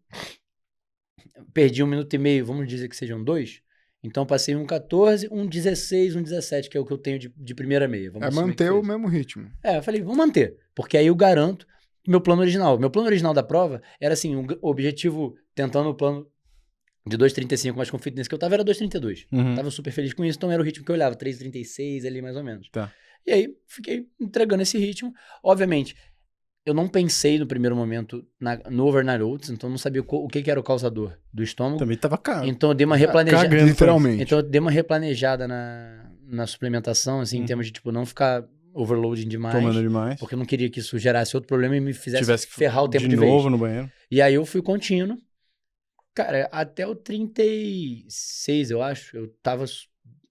Perdi 1 minuto e meio, vamos dizer que sejam 2. Então eu passei 1,14, 1,16, 1,17, que é o que eu tenho de primeira meia. Vamos assumir manter que foi o mesmo ritmo. eu falei, vamos manter, porque aí eu garanto meu plano original. Meu plano original da prova era assim, o objetivo, tentando o plano de 2,35, mas com o fitness que eu tava era 2,32. Tava super feliz com isso, então era o ritmo que eu olhava, 3,36 ali mais ou menos. Tá. E aí, fiquei entregando esse ritmo. Obviamente, eu não pensei no primeiro momento no overnight oats, então eu não sabia o que era o causador do estômago. Também tava caro. Então eu dei uma replanejada. Cagando, literalmente. Então eu dei uma replanejada na suplementação, assim, em termos de, tipo, não ficar overloading demais. Tomando demais. Porque eu não queria que isso gerasse outro problema e me fizesse Tivesse que ferrar o tempo de novo vez. no banheiro. E aí eu fui contínuo. Cara, até o 36, eu acho, eu tava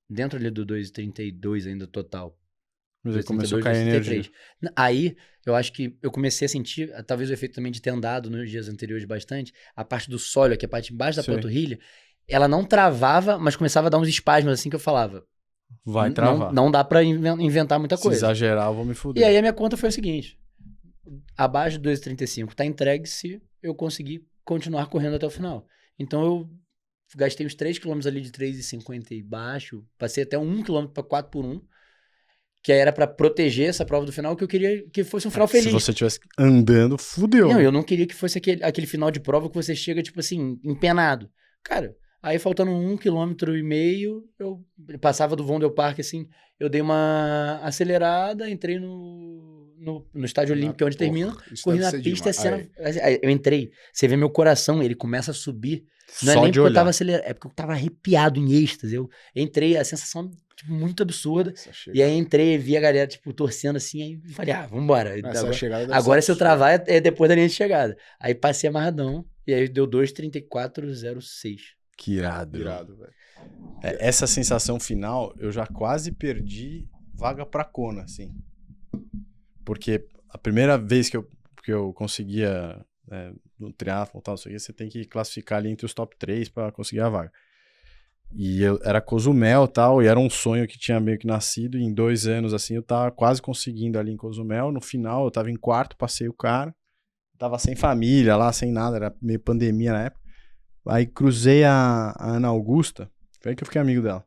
dentro ali do 2,32 ainda total. Mas aí começou a cair energia. Aí, eu acho que eu comecei a sentir, talvez o efeito também de ter andado nos dias anteriores bastante, a parte do sólio, aqui a parte embaixo da panturrilha, ela não travava, mas começava a dar uns espasmos assim que eu falava. Vai travar. Não dá pra inventar muita coisa. Se exagerar, eu vou me fuder. E aí a minha conta foi o seguinte, abaixo de 2,35 tá entregue se eu conseguir continuar correndo até o final. Então eu gastei uns 3 km ali de 3,50 e baixo, passei até 1 km para 4 por 1, que era pra proteger essa prova do final, que eu queria que fosse um final feliz. Se você estivesse andando, fudeu. Não, eu não queria que fosse aquele final de prova que você chega, tipo assim, empenado. Cara, aí faltando 1,5 km, eu passava do Vondel Park, assim, eu dei uma acelerada, entrei no estádio olímpico, onde termina, corri na pista, eu entrei, você vê meu coração, ele começa a subir. Não é nem porque eu tava acelerado, é porque eu tava arrepiado em êxtase. Eu entrei, a sensação tipo, muito absurda. E aí entrei, vi a galera tipo, torcendo assim, aí falei, vambora. Agora se eu travar é depois da linha de chegada. Aí passei amarradão, e aí deu 2,34,06. Que irado. Irado, velho. Essa sensação final, eu já quase perdi vaga pra Kona, assim. Porque a primeira vez que eu conseguia... no triatlon, tal, você tem que classificar ali entre os top 3 para conseguir a vaga. E eu era Cozumel tal, e era um sonho que tinha meio que nascido, e em 2 anos, assim, eu tava quase conseguindo ali em Cozumel. No final, eu tava em quarto, passei o cara, tava sem família lá, sem nada, era meio pandemia na época. Aí cruzei a Ana Augusta, foi aí que eu fiquei amigo dela.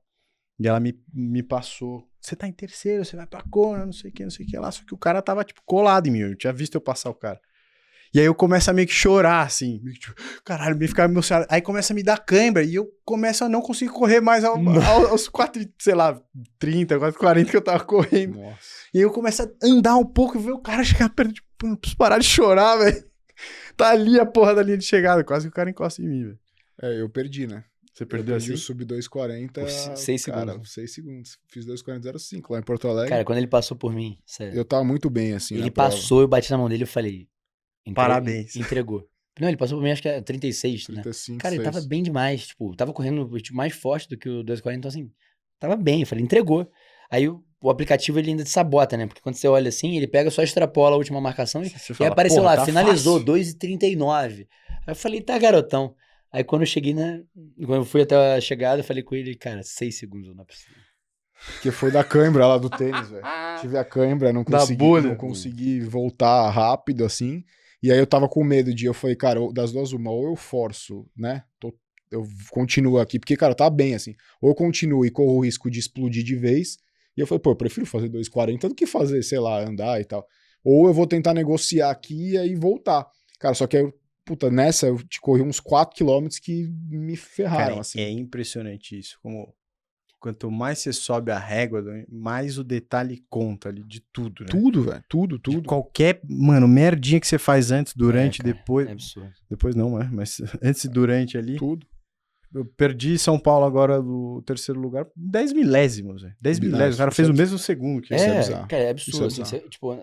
E ela me passou, você tá em terceiro, você vai pra Kona, não sei o que lá, só que o cara tava, tipo, colado em mim, eu tinha visto eu passar o cara. E aí eu começo a meio que chorar, assim. Tipo, caralho, me ficar emocionado. Aí começa a me dar cãibra e eu começo a não conseguir correr mais aos 4,30, sei lá, 30, 4,40 que eu tava correndo. Nossa. E aí eu começo a andar um pouco e ver o cara chegar perto, tipo, não preciso parar de chorar, velho. Tá ali a porra da linha de chegada, quase que o cara encosta em mim, velho. Eu perdi, né? Você perdeu assim? Eu sub 2,40. 6 segundos. 6 segundos. Fiz 2,40,05 lá em Porto Alegre. Cara, quando ele passou por mim, sério. Eu tava muito bem, assim. Ele passou, eu bati na mão dele e eu falei... Parabéns. Entregou. Não, ele passou por mim, acho que é 36, 35, né? Cara, 6. ele tava bem demais. Tipo, tava correndo no ritmo mais forte do que o 2,40, então assim, tava bem. Eu falei, entregou. Aí o aplicativo ele ainda te sabota, né? Porque quando você olha assim, ele pega, só extrapola a última marcação e fala, aí apareceu lá, tá finalizou, fácil. 2,39. Aí eu falei, tá, garotão. Aí quando eu cheguei quando eu fui até a chegada, eu falei com ele, cara, 6 segundos eu não preciso. Que foi da cãibra lá do tênis, velho. Tive a cãibra, não consegui voltar rápido, assim. E aí eu tava com medo eu falei, cara, das duas uma, ou eu forço, né? Eu continuo aqui, porque, cara, tá bem, assim. Ou eu continuo e corro o risco de explodir de vez. E eu falei, pô, eu prefiro fazer 2,40 do que fazer, sei lá, andar e tal. Ou eu vou tentar negociar aqui e aí voltar. Cara, só que eu, nessa eu te corri uns 4 km que me ferraram, cara, assim. É impressionante isso, como... Quanto mais você sobe a régua, mais o detalhe conta ali de tudo, né? Tudo, velho. Tudo. De qualquer, mano, merdinha que você faz antes, durante, cara, depois. É absurdo. Depois não, mas antes e durante ali. Tudo. Eu perdi São Paulo agora do terceiro lugar, 10 milésimos, velho. 10 milésimos. O cara fez o mesmo segundo que isso. É bizarro. Cara, é absurdo. Assim, tipo,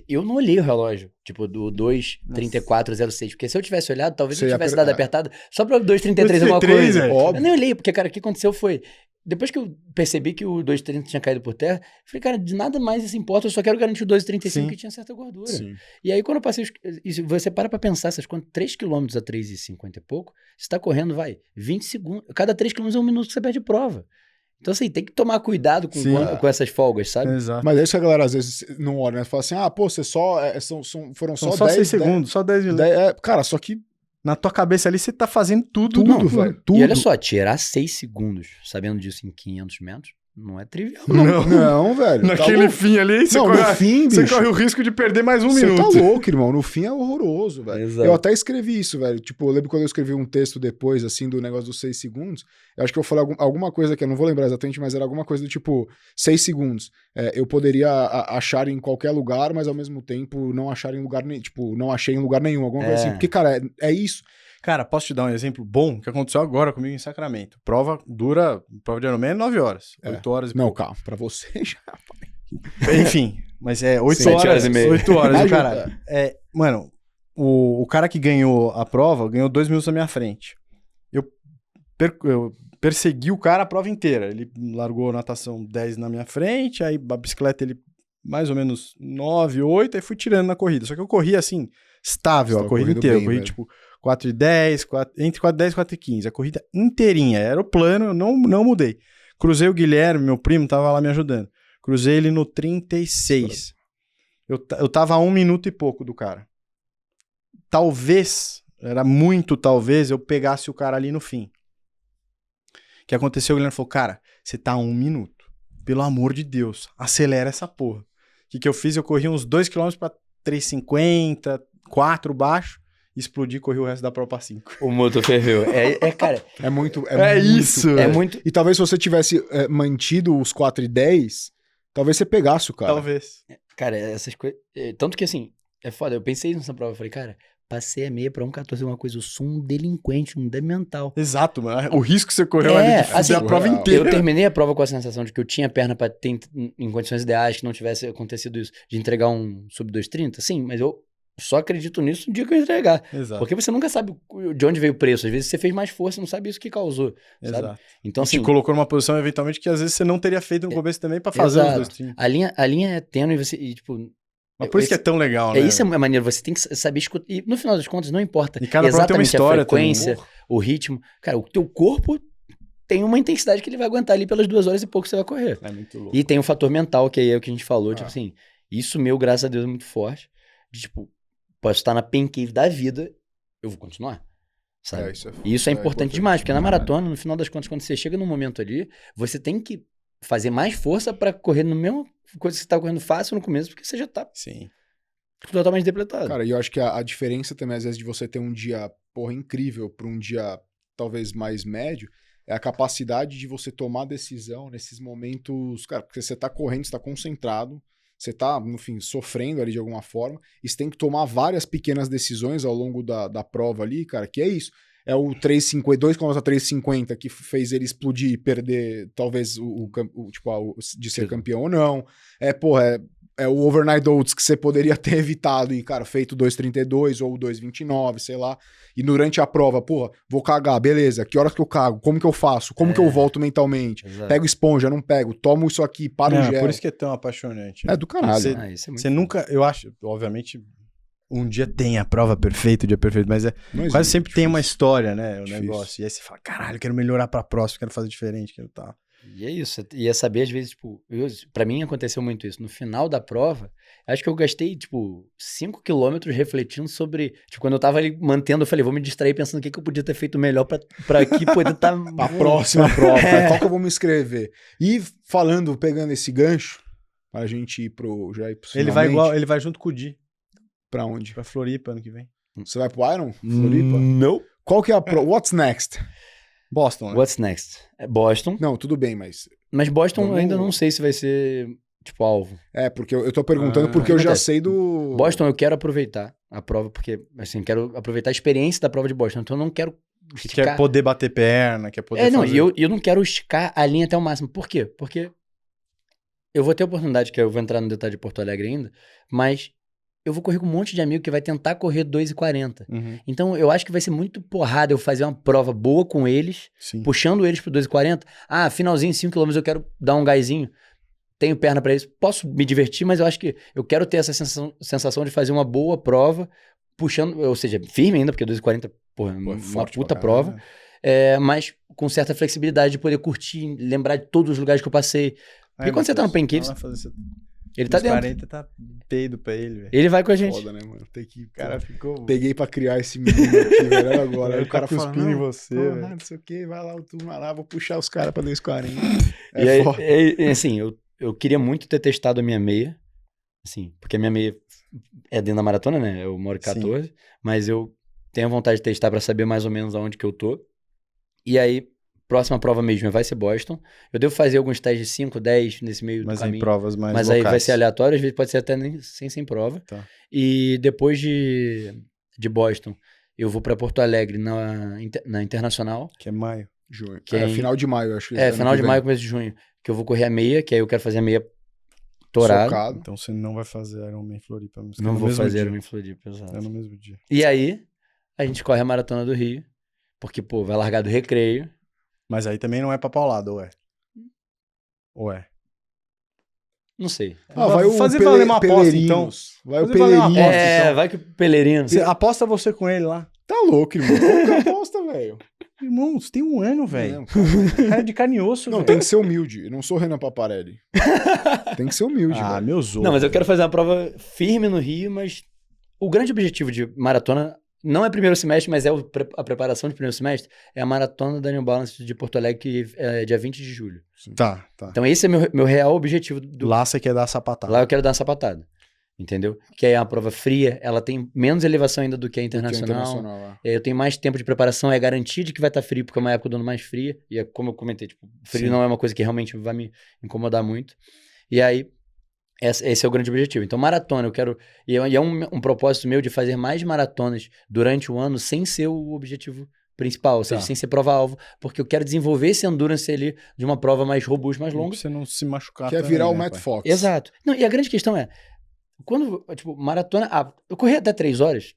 eu não olhei o relógio, tipo, do 2,34,06. Porque se eu tivesse olhado, talvez eu tivesse dado apertada só pra 2,33 alguma coisa. Eu nem olhei, porque, cara, o que aconteceu foi... Depois que eu percebi que o 2,30 tinha caído por terra, eu falei, cara, de nada mais isso importa, eu só quero garantir o 2,35 que tinha certa gordura. Sim. E aí, quando eu passei, você para pra pensar, essas contas, 3 km a 3,50 e pouco, você tá correndo, 20 segundos, cada 3 km é 1 minuto que você perde prova. Então, assim, tem que tomar cuidado com essas folgas, sabe? Exato. Mas é isso que a galera às vezes não olha, né? Fala assim, pô, você só, foram só 10 segundos, só 10 minutos. Cara, só que Na tua cabeça ali, você tá fazendo tudo, velho. E olha só, tirar 6 segundos sabendo disso em 500 metros não é trivial, não. Não, velho. Naquele fim ali, Não, no fim, bicho. Você corre o risco de perder mais um Você minuto. tá louco, irmão. No fim é horroroso, velho. Exato. Eu até escrevi isso, velho. Tipo, eu lembro quando eu escrevi um texto depois, assim, do negócio dos 6 segundos. Eu acho que eu falei alguma coisa que eu não vou lembrar exatamente, mas era alguma coisa do tipo, 6 segundos. Eu poderia achar em qualquer lugar, mas ao mesmo tempo não achar em lugar nenhum. Tipo, não achei em lugar nenhum, alguma coisa assim. Porque, cara, é isso. Cara, posso te dar um exemplo bom que aconteceu agora comigo em Sacramento. Prova de Ironman é 9 horas. 8 horas e Não, pouco. calma, pra você já. Enfim, mas é 8 7 horas, horas e meia. 8 horas, Ajuda. cara. Mano, o cara que ganhou a prova ganhou 2 minutos na minha frente. Eu persegui o cara a prova inteira. Ele largou a natação 10 na minha frente, aí a bicicleta ele mais ou menos 9, 8, aí fui tirando na corrida. Só que eu corri assim, estável a corrida inteira. Eu corri tipo 4:10, entre 4:10 e 4:15. A corrida inteirinha. Era o plano, eu não mudei. Cruzei o Guilherme, meu primo, tava lá me ajudando. Cruzei ele no 36. Eu tava a 1 minuto e pouco do cara. Talvez, era muito talvez, eu pegasse o cara ali no fim. O que aconteceu? O Guilherme falou, cara, você tá a 1 minuto. Pelo amor de Deus, acelera essa porra. O que eu fiz? Eu corri uns 2 km pra 3,50, 4 baixo, explodi e corri o resto da prova pra 5. O motor ferveu. Cara... É muito... isso! É muito... E talvez se você tivesse mantido os 4:10, talvez você pegasse o cara. Talvez. Cara, essas coisas... Tanto que, assim, é foda. Eu pensei nessa prova. Eu falei, cara, passei a meia pra 1,14 uma coisa. Eu sou um delinquente, um demental. Exato, mano. O risco que você correu ali de fazer a prova inteira. Eu terminei a prova com a sensação de que eu tinha perna pra ter, em condições ideais, que não tivesse acontecido isso, de entregar um sub 2,30. Sim, mas eu só acredito nisso no dia que eu entregar. Exato. Porque você nunca sabe de onde veio o preço. Às vezes você fez mais força e não sabe isso que causou. Exato. Sabe? Então, assim, te colocou numa posição, eventualmente, que às vezes você não teria feito no começo também pra fazer os 2,30. A linha é tênue e tipo... Mas por isso que é tão legal, né? Isso é maneiro, você tem que saber escutar. E no final das contas, não importa E cada prova tem uma história a frequência, também. o ritmo. Cara, o teu corpo tem uma intensidade que ele vai aguentar ali pelas 2 horas e pouco que você vai correr. É muito louco. E tem o fator mental, que aí é o que a gente falou. Tipo assim, isso meu, graças a Deus, é muito forte. De, tipo, posso estar na pain cave da vida, eu vou continuar. Sabe? E isso é importante demais, porque na maratona, no final das contas, quando você chega num momento ali, você tem que fazer mais força pra correr no mesmo coisa que você tá correndo fácil no começo, porque você já tá totalmente depletado. Cara, e eu acho que a diferença também, às vezes, de você ter um dia, incrível pra um dia talvez mais médio, é a capacidade de você tomar decisão nesses momentos, cara, porque você tá correndo, você tá concentrado, você tá, enfim, sofrendo ali de alguma forma, e você tem que tomar várias pequenas decisões ao longo da prova ali, cara, que é isso. É o 3,50, 2 km a 3,50 que fez ele explodir e perder, talvez, de ser campeão ou não. É o overnight oats que você poderia ter evitado e, cara, feito 2,32 ou 2,29, sei lá. E durante a prova, vou cagar, beleza, que horas que eu cago? Como que eu faço? Como que eu volto mentalmente? Exato. Pego esponja, não pego? Tomo isso aqui, paro o gel. Por isso que é tão apaixonante. É do caralho. Você nunca, eu acho, obviamente, um dia tem a prova perfeita, o dia perfeito, mas quase sempre tem uma história, né, o negócio. E aí você fala, caralho, quero melhorar pra próxima, quero fazer diferente, quero tal. E é isso, e é saber às vezes, tipo, pra mim aconteceu muito isso, no final da prova, acho que eu gastei, tipo, 5 quilômetros refletindo sobre, tipo, quando eu tava ali mantendo, eu falei, vou me distrair pensando o que eu podia ter feito melhor pra aqui poder estar... Pra próxima prova, qual que eu vou me inscrever? E pegando esse gancho, pra gente ir pro ele vai junto com o Di. Pra onde? Pra Floripa ano que vem. Você vai pro Iron? Floripa? Não. Qual que é a What's next? Boston, né? What's next? É Boston. Não, tudo bem, mas... Mas Boston eu ainda não sei se vai ser, tipo, alvo. É, porque eu tô perguntando porque eu já sei do... Boston eu quero aproveitar a prova, porque, assim, quero aproveitar a experiência da prova de Boston, então eu não quero esticar... Quer poder bater perna, quer poder fazer... E eu não quero esticar a linha até o máximo. Por quê? Porque eu vou ter a oportunidade, que eu vou entrar no detalhe de Porto Alegre ainda, mas... eu vou correr com um monte de amigo que vai tentar correr 2,40. Então, eu acho que vai ser muito porrada eu fazer uma prova boa com eles, puxando eles pro 2,40. Ah, finalzinho, 5 km, eu quero dar um gásinho. Tenho perna pra isso. Posso me divertir, mas eu acho que eu quero ter essa sensação de fazer uma boa prova, puxando, ou seja, firme ainda, porque 2,40, porra, uma puta prova. Mas com certa flexibilidade de poder curtir, lembrar de todos os lugares que eu passei. Porque quando você tá no pancake... Ele tá dentro. 40 tá peido pra ele, velho. Ele vai com a gente. Foda, né, mano? Tem que... O cara ficou... Peguei pra criar esse menino aqui, velho, agora. Aí Ele o cara tá fala, cuspindo em não, você, porra, velho. não sei o que, vai lá, tu vai lá, vou puxar os caras pra 2,40. E aí, assim, eu queria muito ter testado a minha meia, assim, porque a minha meia é dentro da maratona, né? Eu moro em 14, mas eu tenho vontade de testar pra saber mais ou menos aonde que eu tô. E aí, próxima prova mesmo vai ser Boston. Eu devo fazer alguns testes de 5, 10 nesse meio Mas do em caminho. provas mais Mas locais. aí vai ser aleatório, às vezes pode ser até nem, sem prova. Tá. E depois de Boston, eu vou pra Porto Alegre na Internacional. Que é maio. Junho. Que é final de maio, acho. Final de maio, começo de junho. Que eu vou correr a meia, que aí eu quero fazer a meia torada. Socado. Então você não vai fazer Ironman Floripa. Mas Não no vou mesmo fazer dia. Ironman Floripa, exato. É no mesmo dia. E aí, a gente corre a Maratona do Rio. Porque, pô, vai largar do Recreio. Mas aí também não é pra paulada, ou é? Ou é? Não sei. Vai o fazer valer uma aposta, Peleirinhos. então. Vai o Fazer valer uma Peleirinhos. aposta, então. Vai que o Pelerino... Você aposta você com ele lá. Tá louco, irmão. Como que aposta, velho? Irmão, você tem um ano, velho. Não, calma. Cara de carne e osso, Não, velho. tem que ser humilde. Eu não sou Renan Paparelli. Tem que ser humilde, Ah, velho. meu zorro. Não, mas eu quero fazer uma prova firme no Rio, mas o grande objetivo de maratona não é primeiro semestre, mas é a preparação de primeiro semestre, é a Maratona da New Balance de Porto Alegre, que é dia 20 de julho. Tá. Então esse é meu real objetivo. Lá você quer dar sapatada. Lá eu quero dar uma sapatada, entendeu? Que é uma prova fria, ela tem menos elevação ainda do que a internacional. Eu tenho mais tempo de preparação, é garantia de que vai estar frio, porque é uma época do ano mais fria, e é como eu comentei, tipo, frio não é uma coisa que realmente vai me incomodar muito. E aí, esse é o grande objetivo. Então, maratona, eu quero... E é um propósito meu de fazer mais maratonas durante o ano sem ser o objetivo principal, ou seja, sem ser prova-alvo, porque eu quero desenvolver esse endurance ali de uma prova mais robusta, mais longa. Pra você não se machucar Quer também, virar o né, Matt pai? Fox. Exato. Não, e a grande questão é, quando, tipo, maratona... eu corri até 3 horas,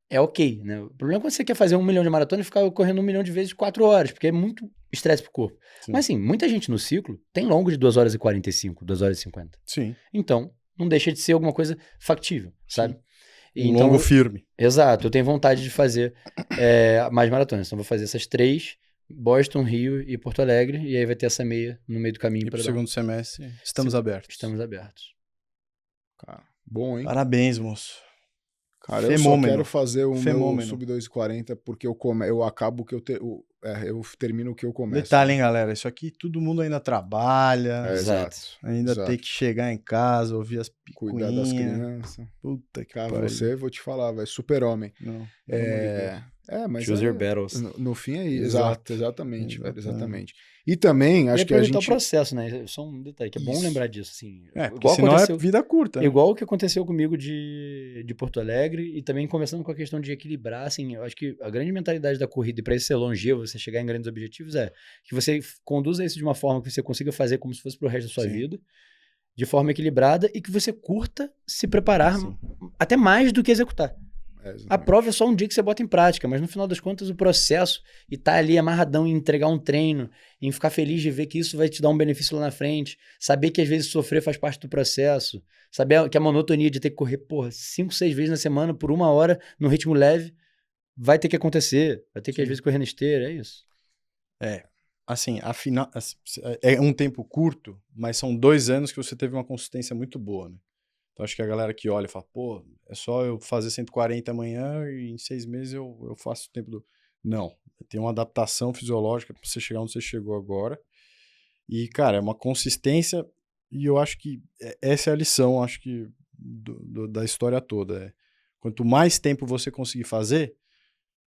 é ok, né? O problema é quando você quer fazer 1 milhão de maratonas e ficar correndo 1 milhão de vezes 4 horas, porque é muito estresse pro corpo. Sim. Mas assim, muita gente no ciclo tem longo de 2 horas e 45, 2 horas e 50. Sim. Então, não deixa de ser alguma coisa factível, sabe? E Um então, longo firme. exato, eu tenho vontade de fazer mais maratonas. Então, vou fazer essas 3, Boston, Rio e Porto Alegre, e aí vai ter essa meia no meio do caminho. E pro segundo semestre, estamos abertos. Estamos abertos. Cara, bom, hein? Parabéns, moço. Cara, eu só quero fazer o meu sub 2,40 porque eu acabo que eu termino o que eu começo. Detalhe, hein, galera? Isso aqui todo mundo ainda trabalha. Exato. Ainda tem que chegar em casa, ouvir as picuinhas. Cuidar das crianças. Puta que Cara, pariu. você, vou te falar, vai super-homem. Não, mas Choose your battles. No fim é isso. Exato. Exatamente, velho, exatamente. E também, acho que a gente... o processo, né? Só um detalhe, que é bom lembrar disso, assim. Porque senão é vida curta. Né? Igual o que aconteceu comigo de Porto Alegre, e também conversando com a questão de equilibrar, assim, eu acho que a grande mentalidade da corrida, e para isso ser longevo, você chegar em grandes objetivos, é que você conduza isso de uma forma que você consiga fazer como se fosse pro resto da sua vida, de forma equilibrada, e que você curta se preparar até mais do que executar. A prova é só um dia que você bota em prática, mas no final das contas o processo e tá ali amarradão em entregar um treino, em ficar feliz de ver que isso vai te dar um benefício lá na frente, saber que às vezes sofrer faz parte do processo, saber que a monotonia de ter que correr, 5, 6 vezes na semana por 1 hora no ritmo leve vai ter que acontecer, vai ter que às vezes correr na esteira, é isso. Assim, afinal, é um tempo curto, mas são 2 anos que você teve uma consistência muito boa, né? Então acho que a galera que olha e fala, é só eu fazer 140 amanhã e em 6 meses eu faço o tempo do... Não, tem uma adaptação fisiológica para você chegar onde você chegou agora. E, cara, é uma consistência e eu acho que essa é a lição, acho que, da história toda. Quanto mais tempo você conseguir fazer,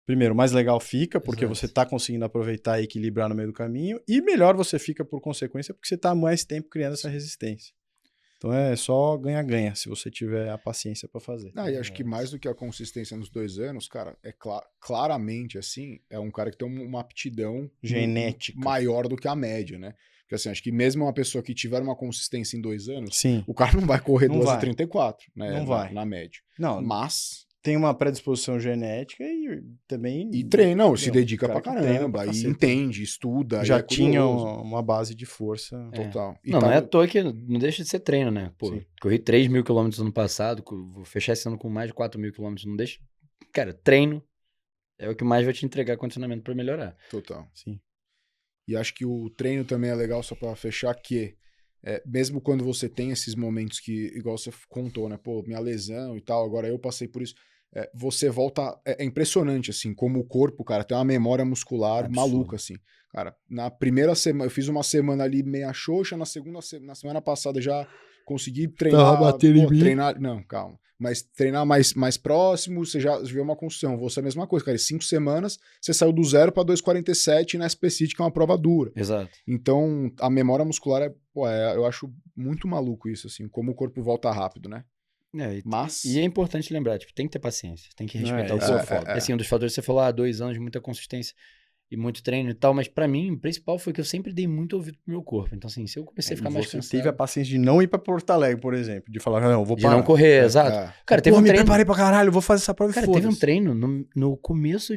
primeiro, mais legal fica, porque você tá conseguindo aproveitar e equilibrar no meio do caminho, e melhor você fica por consequência, porque você tá mais tempo criando essa resistência. Então é só ganha-ganha, se você tiver a paciência para fazer. E acho que mais do que a consistência nos 2 anos, cara, claramente, assim, é um cara que tem uma aptidão genética maior do que a média, né? Porque assim, acho que mesmo uma pessoa que tiver uma consistência em 2 anos, sim, o cara não vai correr 2h34, né? Não vai. Na média. Não, mas... tem uma predisposição genética e também... E treina, se dedica pra caramba, e entende, estuda. Já tinha uma base de força. Total. E não é à toa que não deixa de ser treino, né? Corri 3.000 quilômetros ano passado, vou fechar esse ano com mais de 4.000 quilômetros, não deixa... Cara, treino é o que mais vai te entregar condicionamento pra melhorar. Total. Sim. E acho que o treino também é legal, só pra fechar, que mesmo quando você tem esses momentos que, igual você contou, né? Pô, minha lesão e tal, agora eu passei por isso. Você volta... É impressionante, assim, como o corpo, cara, tem uma memória muscular maluca, assim. Cara, na primeira semana, eu fiz uma semana ali meia xoxa, na semana passada já consegui treinar... Não, calma. Mas treinar mais próximo, você já vê uma construção. Você é a mesma coisa, cara. Em 5 semanas, você saiu do 0 para 2,47 na SP-City, que é uma prova dura. Exato. Então, a memória muscular eu acho muito maluco isso, assim, como o corpo volta rápido, né? E é importante lembrar, tipo, tem que ter paciência, tem que respeitar o corpo. Assim, um dos fatores que você falou, 2 anos de muita consistência e muito treino e tal, mas pra mim, o principal foi que eu sempre dei muito ouvido pro meu corpo. Então, assim, se eu comecei a ficar mais cansado... Você teve a paciência de não ir pra Porto Alegre, por exemplo, de falar, não, vou parar. De não correr, exato. Cara, teve um treino... me preparei pra caralho, vou fazer essa prova e foda-se. Teve um treino no começo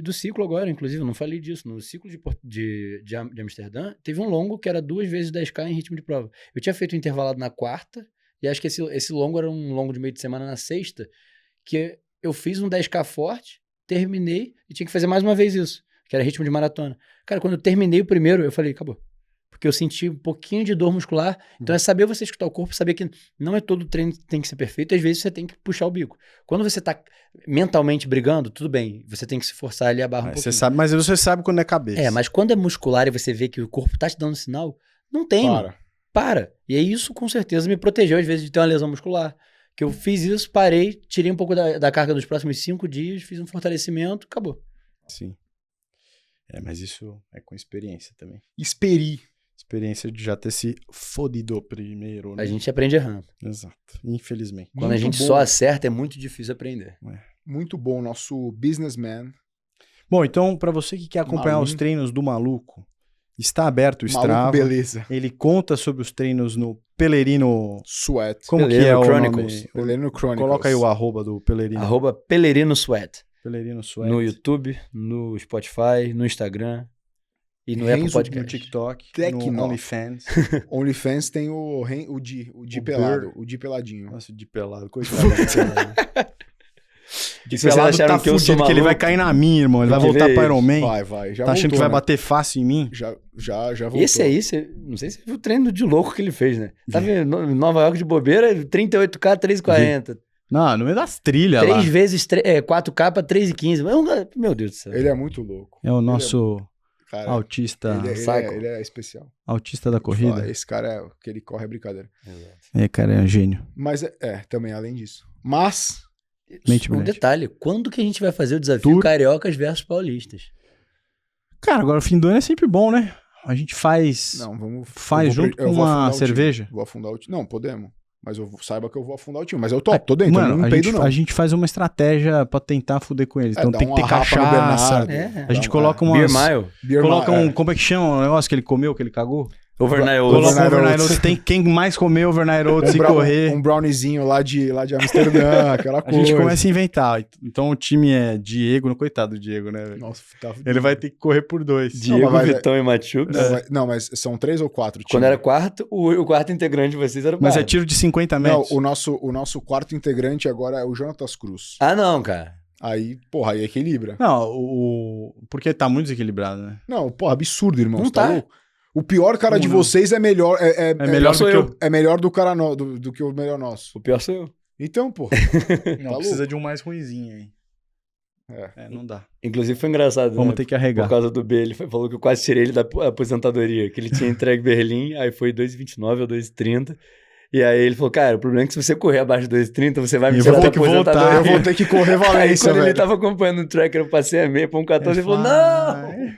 do ciclo agora, inclusive, eu não falei disso, no ciclo de Amsterdã, teve um longo que era 2 vezes 10K em ritmo de prova. Eu tinha feito um intervalado na quarta, e acho que esse longo era um longo de meio de semana na sexta, que eu fiz um 10K forte, terminei e tinha que fazer mais uma vez isso, que era ritmo de maratona. Cara, quando eu terminei o primeiro, eu falei, acabou. Porque eu senti um pouquinho de dor muscular. Então é saber você escutar o corpo, saber que não é todo treino que tem que ser perfeito, às vezes você tem que puxar o bico. Quando você tá mentalmente brigando, tudo bem, você tem que se forçar ali a barra um pouquinho. Você sabe, mas você sabe quando é cabeça. Mas quando é muscular e você vê que o corpo tá te dando sinal, não tem, para. E aí isso com certeza me protegeu às vezes de ter uma lesão muscular. Que eu fiz isso, parei, tirei um pouco da carga dos próximos 5 dias, fiz um fortalecimento, acabou. Sim. Mas isso é com experiência também. Experiência de já ter se fodido primeiro, né? A gente aprende errando. Exato. Infelizmente. Quando a gente só acerta, é muito difícil aprender. Muito bom, nosso businessman. Bom, então, pra você que quer acompanhar os treinos do Maluco, está aberto o Strava. Maluco, beleza. Ele conta sobre os treinos no Pelerino Sweat. Como Pelerino que é Chronicles. o nome? Pelerino Chronicles. Coloca aí o arroba do Pelerino. @Pelerino Sweat. Pelerino Sweat. No YouTube, no Spotify, no Instagram e no Apple Podcast. No TikTok, no OnlyFans. OnlyFans tem o Di pelado, o Di peladinho. Nossa, o Di pelado, coitado. E vocês acharam que eu sou maluco? Que ele vai cair na minha, irmão. Ele vai voltar para Iron Man. Vai. Já tá achando voltou, que vai bater fácil em mim? Já voltou. Esse aí, não sei se você viu o treino de louco que ele fez, né? Tava em Nova York de bobeira, 38K, 3,40. Não, no meio das trilhas 3 lá. vezes 4K pra 3,15. Meu Deus do céu. Ele é muito louco. É o nosso cara, autista. Ele é especial. Autista da corrida. Esse cara, que ele corre é brincadeira. Exato. Cara, é um gênio. Mas também além disso. Mas... Um detalhe, quando que a gente vai fazer o desafio Cariocas versus Paulistas? Cara, agora o fim do ano é sempre bom, né? A gente faz... Não, faz junto com uma cerveja. Vou afundar o time. Não, podemos. Mas saiba que eu vou afundar o time. Mas eu tô dentro, mano, não peido não. A gente faz uma estratégia pra tentar fuder com eles. Então tem que ter cachaça. A gente coloca umas... Coloca como é que chama o negócio que ele comeu, que ele cagou? Overnight Oats. Tem quem mais comer Overnight Oats e correr. Um browniezinho lá de Amsterdã, aquela coisa. A gente começa a inventar. Então o time é Diego, coitado do Diego, né? Nossa, ele vai ter que correr por 2. Diego, Vitão e Machuca. Não, mas são 3 ou 4 times. Quando era quarto, o quarto integrante de vocês era o Mas é tiro de 50 metros. Não, o nosso quarto integrante agora é o Jonatas Cruz. Ah, não, cara. Aí, porra, aí equilibra. Não, porque tá muito desequilibrado, né? Não, porra, absurdo, irmão. Não tá. Louco? O pior cara de vocês é melhor. É melhor do que eu. É melhor do cara do que o melhor nosso. O pior sou eu. Então, pô. Não, precisa de um mais ruinzinho aí. Não dá. Inclusive foi engraçado. Vamos ter que arregar. Por causa do B, ele falou que eu quase tirei ele da aposentadoria. Que ele tinha entregue Berlim, aí foi 2,29 ou 2,30. E aí ele falou, cara, o problema é que se você correr abaixo de 2,30, você vai me tirar da aposentadoria. Eu vou ter que correr Valência, velho. Quando ele tava acompanhando o tracker, eu passei a meia pra 1,14 e ele falou, não!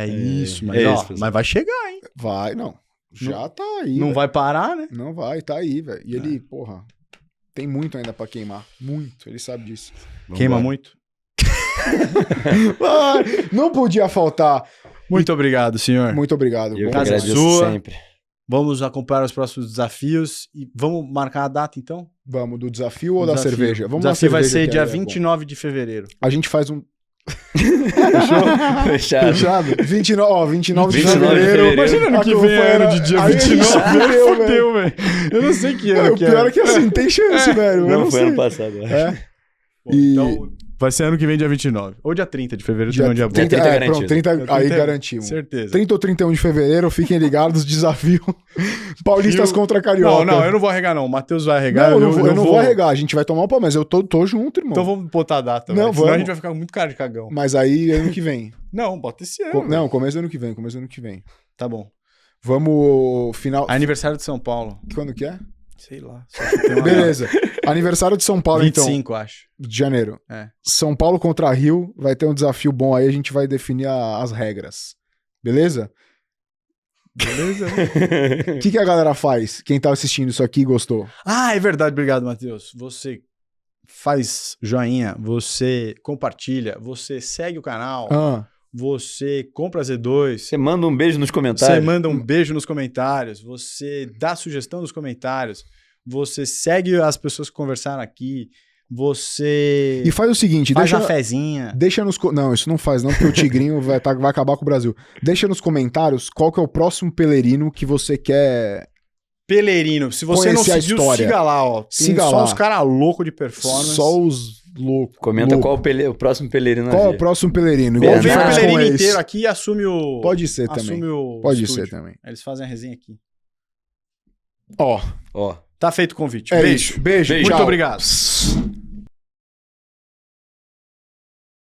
Isso, mas vai chegar, hein? Vai, não. Já tá aí. Não vai parar, né? Não vai, tá aí, velho. E ele, porra, tem muito ainda pra queimar. Muito, ele sabe disso. Queima muito? Não podia faltar. Muito obrigado, senhor. Muito obrigado. Eu agradeço sempre. Vamos acompanhar os próximos desafios e vamos marcar a data, então? Vamos, do desafio ou da cerveja? Vamos o desafio vai ser dia 29 de fevereiro. A gente faz um... Fechado. 29 de fevereiro. Imagina ano que vem ano de dia 29. Fudeu, velho. Eu não sei que ano que é. O pior é que assim, tem chance, velho. Não, foi ano passado. Então, Vai ser ano que vem, dia 29. Ou dia 30 de fevereiro, Dia também é um dia bom. 30 garantido. Pronto, 30 aí 30, garantimos. Certeza. 30 ou 31 de fevereiro, fiquem ligados, desafio Paulistas Rio- contra Carioca. Não, eu não vou arregar, não. O Matheus vai arregar. Não, eu não vou arregar, a gente vai tomar um pau, mas eu tô junto, irmão. Então vamos botar a data, Não, velho. Senão vamos. a gente vai ficar muito cara de cagão. Mas aí, ano que vem. Não, bota esse ano. Não, começo do ano que vem. Tá bom. Vamos, final... Aniversário de São Paulo. Quando que é? Sei lá. Só que tem uma... Beleza. Aniversário de São Paulo, 25, acho. de janeiro. É. São Paulo contra Rio, vai ter um desafio bom aí, a gente vai definir as regras. Beleza? Beleza? O que a galera faz? Quem tá assistindo isso aqui e gostou? Ah, é verdade. Obrigado, Matheus. Você faz joinha, você compartilha, você segue o canal, você compra Z2, Você manda um beijo nos comentários. você manda um beijo nos comentários, você dá sugestão nos comentários, você segue as pessoas que conversaram aqui, você E faz o seguinte, faz deixa... a fezinha. Deixa nos... Não, isso não faz não, porque o Tigrinho vai acabar com o Brasil. Deixa nos comentários qual que é o próximo pelerino que você quer... Pelerino, se você não Conhecer a seguiu, história. siga lá, ó. Tem Siga só lá. uns caras loucos de performance. Só os loucos. Comenta louco. qual o próximo pelerino a Qual é o ver. próximo pelerino? Ou Igual vem o faz com pelerino esse. inteiro aqui e assume o... Pode ser assume também. o Pode estúdio. ser também. Eles fazem a resenha aqui. Ó. Ó. Tá feito o convite. É Beijo. isso. Beijo. Muito Tchau. obrigado.